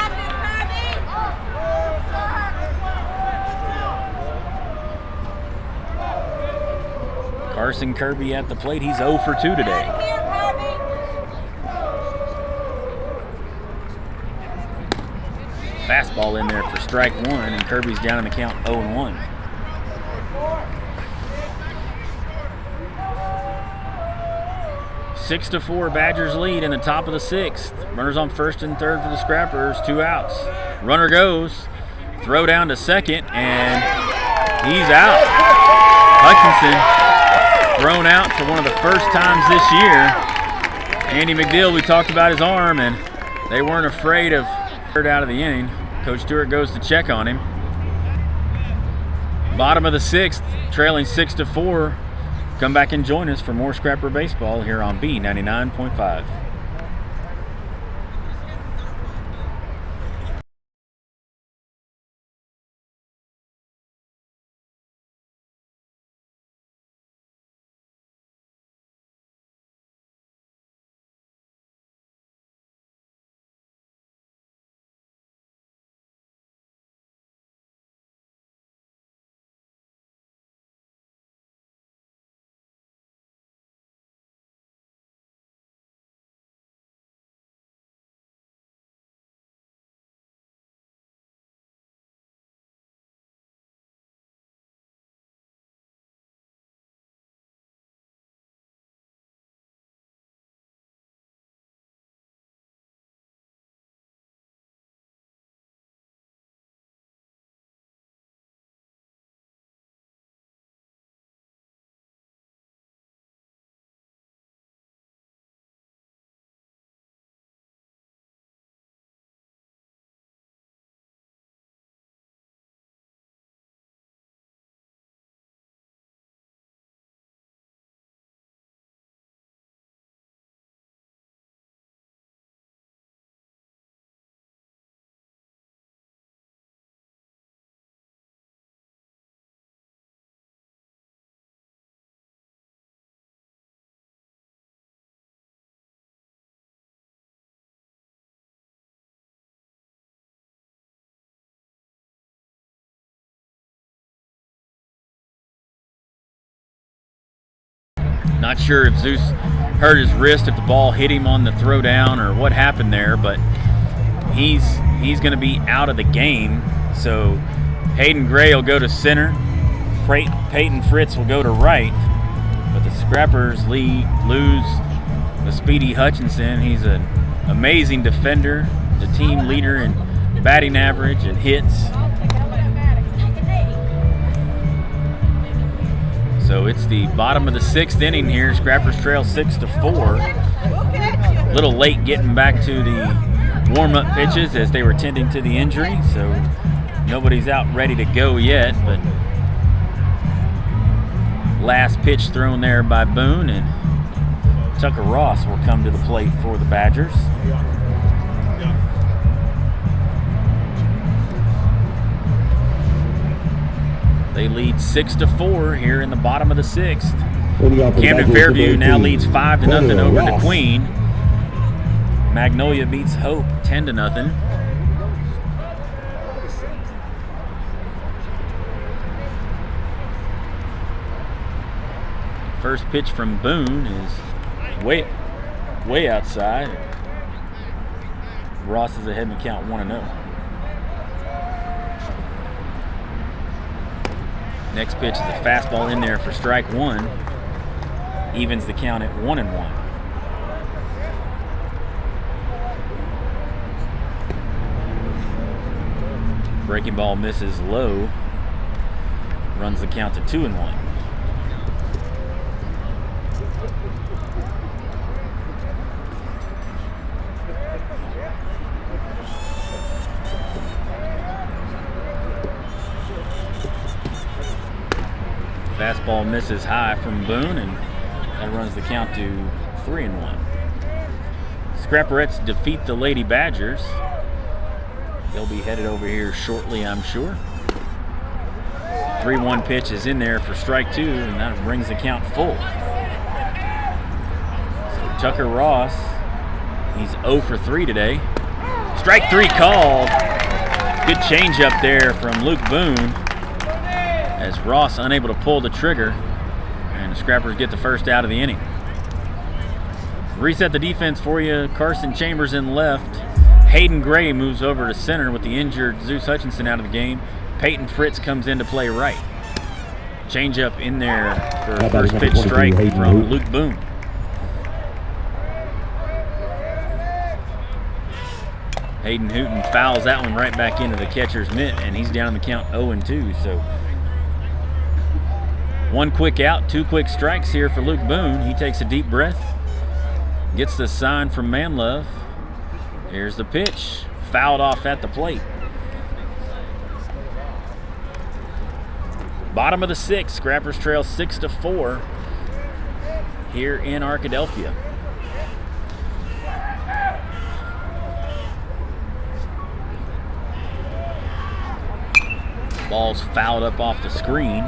Carson Kirby at the plate. He's 0 for 2 today. Fastball in there for strike 1, and Kirby's down in the count 0-1. Six to 4, Badgers lead in the top of the 6th. Runners on first and third for the Scrappers, 2 outs. Runner goes, throw down to second, and he's out. Hutchinson thrown out for one of the first times this year. Andy McDill, we talked about his arm, and they weren't afraid of third out of the inning. Coach Stewart goes to check on him. Bottom of the 6th, trailing 6-4. Come back and join us for more Scrapper Baseball here on B99.5. Not sure if Zeus hurt his wrist, if the ball hit him on the throw down or what happened there, but he's going to be out of the game. So Hayden Gray will go to center. Peyton Fritz will go to right. But the Scrappers lose the Speedy Hutchinson. He's an amazing defender, the team leader in batting average and hits. So it's the bottom of the 6th inning here. Scrappers trail 6-4. A little late getting back to the warm-up pitches as they were tending to the injury. So nobody's out ready to go yet. But last pitch thrown there by Boone, and Tucker Ross will come to the plate for the Badgers. They lead 6-4 here in the bottom of the 6th. Camden Fairview now leads 5-0 over the Queen. Magnolia beats Hope 10-0. First pitch from Boone is way outside. Ross is ahead in the count 1-0. Next pitch is a fastball in there for strike one. Evens the count at 1-1. Breaking ball misses low. Runs the count to 2-1. Fastball misses high from Boone, and that runs the count to 3-1. Scrapperettes defeat the Lady Badgers. They'll be headed over here shortly, I'm sure. 3-1 pitch is in there for strike two, and that brings the count full. So Tucker Ross, he's 0 for 3 today. Strike three called. Good changeup there from Luke Boone, as Ross unable to pull the trigger, and the Scrappers get the first out of the inning. Reset the defense for you. Carson Chambers in left. Hayden Gray moves over to center with the injured Zeus Hutchinson out of the game. Peyton Fritz comes in to play right. Changeup in there for first pitch strike from Luke Boone. Hayden Hooten fouls that one right back into the catcher's mitt, and he's down in the count 0-2. So one quick out, 2 quick strikes here for Luke Boone. He takes a deep breath, gets the sign from Manlove. Here's the pitch, fouled off at the plate. Bottom of the 6th, Scrappers trail 6-4 here in Arkadelphia. Ball's fouled up off the screen.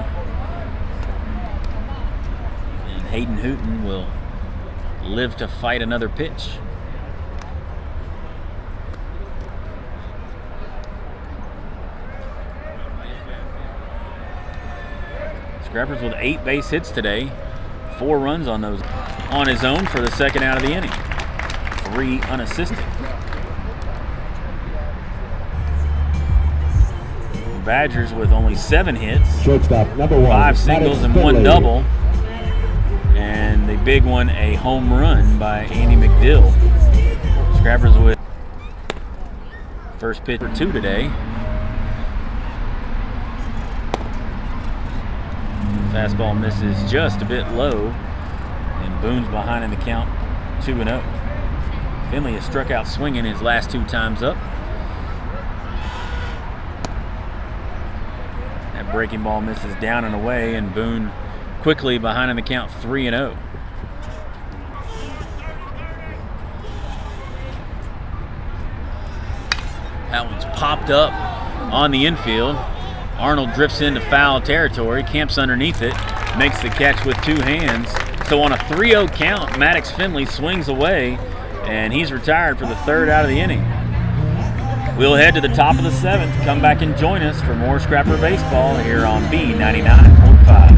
And Hayden Hooten will live to fight another pitch. Scrappers with 8 base hits today. 4 runs on those on his own for the second out of the inning. 3 unassisted. Badgers with only 7 hits. Shortstop number 1. 5 singles and 1 double. And the big one, a home run by Andy McDill. Scrappers with first pitch for 2 today. Fastball misses just a bit low, and Boone's behind in the count, 2-0. Finley has struck out swinging his last 2 times up. That breaking ball misses down and away, and Boone quickly behind in the count, 3-0. That one's popped up on the infield. Arnold drifts into foul territory, camps underneath it, makes the catch with 2 hands. So on a 3-0 count, Maddox Finley swings away, and he's retired for the 3rd out of the inning. We'll head to the top of the 7th. Come back and join us for more Scrapper baseball here on B99.5.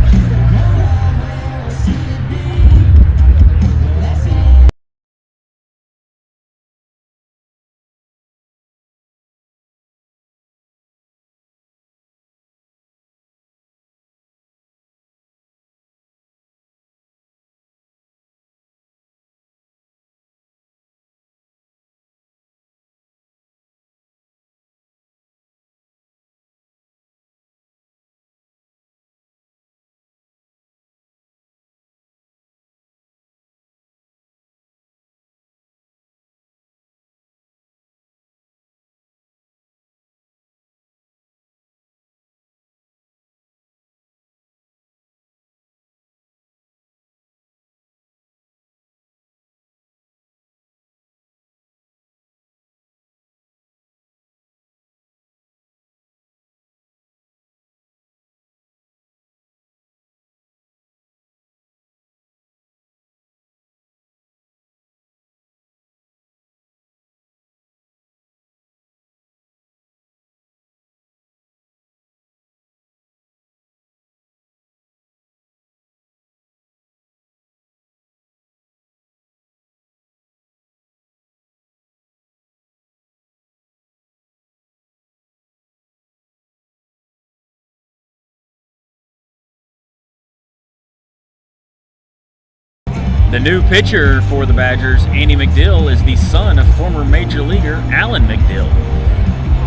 The new pitcher for the Badgers, Andy McDill, is the son of former major leaguer Alan McDill.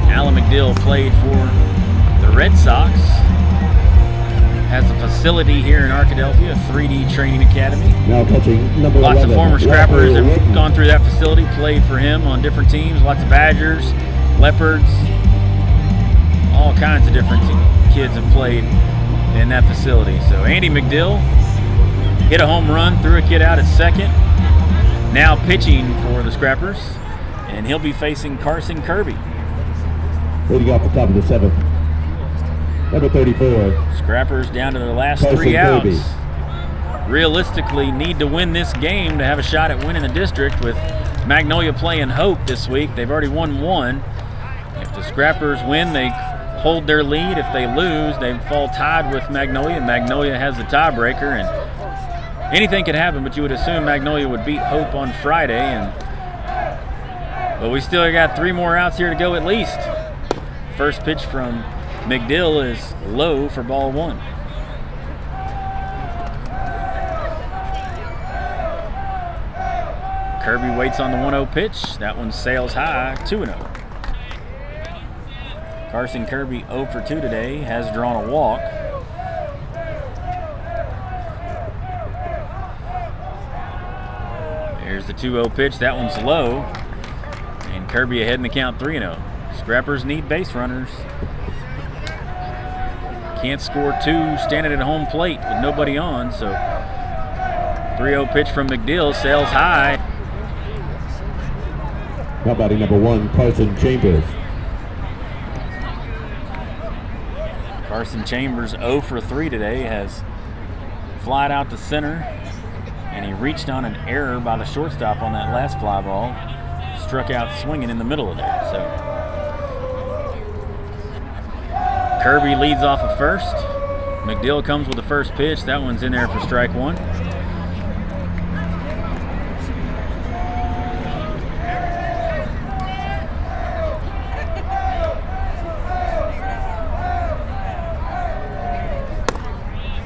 Alan McDill played for the Red Sox, has a facility here in Arkadelphia, a 3D training academy. Now pitching number Lots 11, of former Scrappers Rapper have Whitten. gone through that facility, played for him on different teams. Lots of Badgers, Leopards, all kinds of different kids have played in that facility. So Andy McDill hit a home run, threw a kid out at second. Now pitching for the Scrappers, and he'll be facing Carson Kirby. Leading off the top of the 7th, number 34. Scrappers down to their last Carson 3 outs. Kirby. Realistically, need to win this game to have a shot at winning the district. With Magnolia playing Hope this week, they've already won 1. If the Scrappers win, they hold their lead. If they lose, they fall tied with Magnolia. Magnolia has the tiebreaker, and anything could happen, but you would assume Magnolia would beat Hope on Friday. But we still got 3 more outs here to go at least. First pitch from McDill is low for ball 1. Kirby waits on the 1-0 pitch. That one sails high, 2-0. Carson Kirby 0 for 2 today, has drawn a walk. There's the 2-0 pitch. That one's low. And Kirby ahead in the count, 3-0. Scrappers need base runners. can't score two standing at home plate with nobody on. So 3-0 pitch from McDill, sails high. Now batting number 1, Carson Chambers. Carson Chambers 0 for 3 today, has flied out to center, and he reached on an error by the shortstop on that last fly ball. Struck out swinging in the middle of there. So Kirby leads off at first. McDill comes with the first pitch. That one's in there for strike one.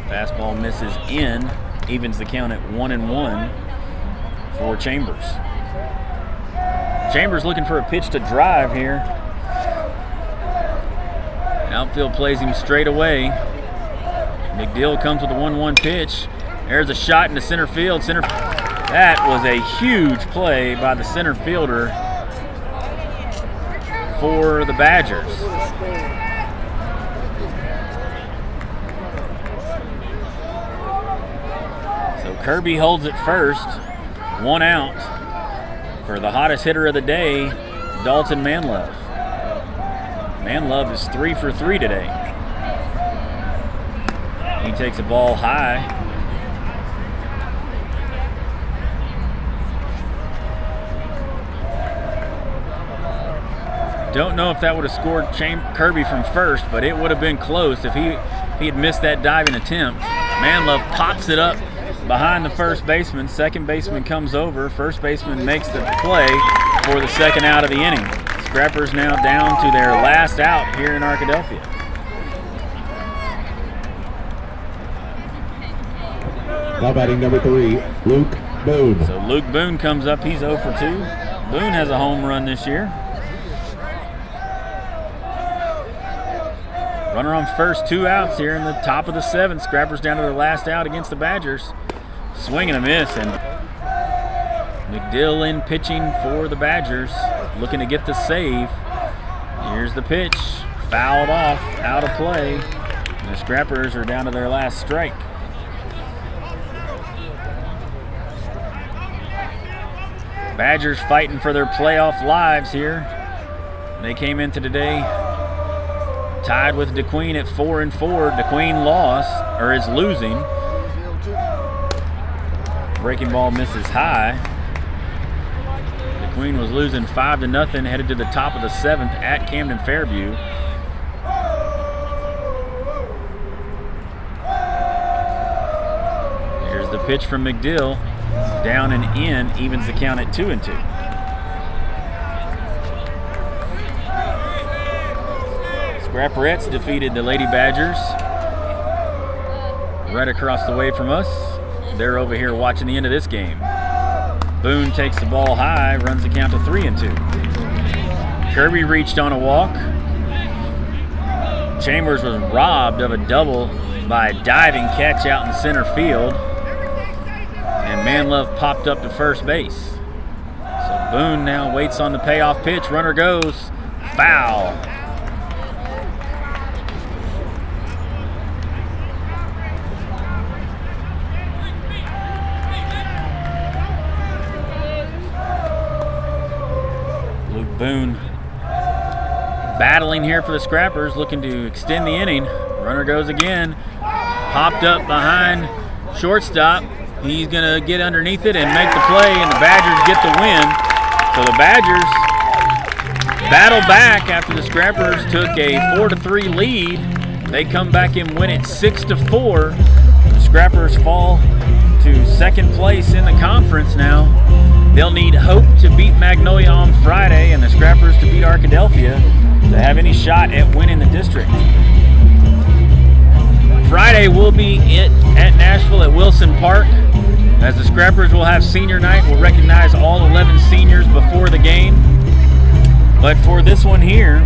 Fastball misses in, evens the count at 1-1 for Chambers. Chambers looking for a pitch to drive here. Outfield plays him straight away. McDill comes with a 1-1 pitch. There's a shot into center field. That was a huge play by the center fielder for the Badgers. So Kirby holds it first. 1 out for the hottest hitter of the day, Dalton Manlove. Manlove is 3 for 3 today. He takes a ball high. Don't know if that would have scored Kirby from first, but it would have been close if he had missed that diving attempt. Manlove pops it up behind the first baseman. Second baseman comes over. First baseman makes the play for the second out of the inning. Scrappers now down to their last out here in Arkadelphia. Now batting number 3, Luke Boone. So Luke Boone comes up. He's 0 for 2. Boone has a home run this year. Runner on first, 2 outs here in the top of the 7th. Scrappers down to their last out against the Badgers. Swing and a miss, and McDill in pitching for the Badgers, looking to get the save. Here's the pitch, fouled off, out of play. And the Scrappers are down to their last strike. Badgers fighting for their playoff lives here. They came into today tied with DeQueen at 4-4. DeQueen lost, or is losing. Breaking ball misses high. DeQueen was losing 5-0, headed to the top of the 7th at Camden Fairview. Here's the pitch from McDill. Down and in, evens the count at 2-2. Scrapperettes defeated the Lady Badgers right across the way from us. They're over here watching the end of this game. Boone takes the ball high, runs the count to 3-2. Kirby reached on a walk. Chambers was robbed of a double by a diving catch out in center field. And Manlove popped up to first base. So Boone now waits on the payoff pitch. Runner goes, foul. Boone battling here for the Scrappers, looking to extend the inning. Runner goes again, popped up behind shortstop. He's going to get underneath it and make the play, and the Badgers get the win. So the Badgers battle back after the Scrappers took a 4-3 lead. They come back and win it 6-4. The Scrappers fall to second place in the conference now. They'll need Hope to beat Magnolia on Friday and the Scrappers to beat Arkadelphia to have any shot at winning the district. Friday will be at Nashville at Wilson Park. As the Scrappers will have senior night, we'll recognize all 11 seniors before the game. But for this one here,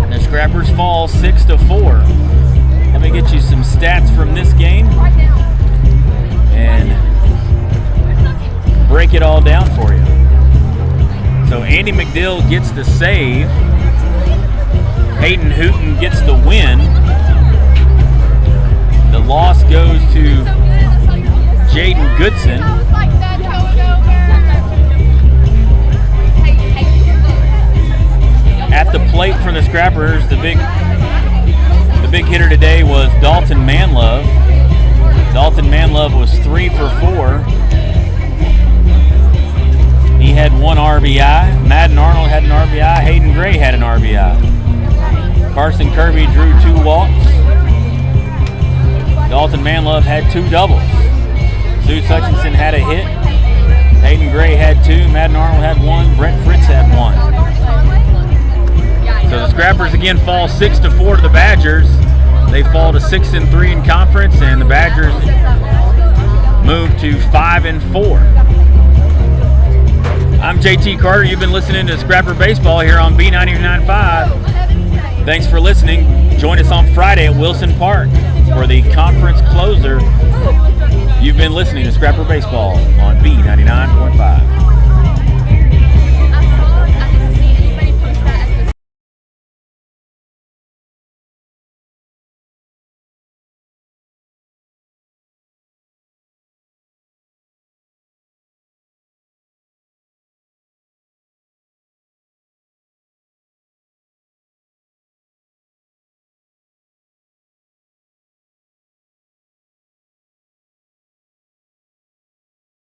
the Scrappers fall 6-4. Let me get you some stats from this game and break it all down for you. So Andy McDill gets the save. Peyton Hooten gets the win. The loss goes to Jaden Goodson. At the plate for the Scrappers, the big hitter today was Dalton Manlove. Dalton Manlove was 3 for 4. He had 1 RBI. Madden Arnold had an RBI. Hayden Gray had an RBI. Carson Kirby drew 2 walks. Dalton Manlove had 2 doubles. Zeus Hutchinson had a hit. Hayden Gray had 2. Madden Arnold had 1. Brent Fritz had 1. So the Scrappers again fall 6-4 to the Badgers. They fall to 6-3 in conference, and the Badgers move to 5-4. I'm JT Carter. You've been listening to Scrapper Baseball here on B99.5. Thanks for listening. Join us on Friday at Wilson Park for the conference closer. You've been listening to Scrapper Baseball on B99.5.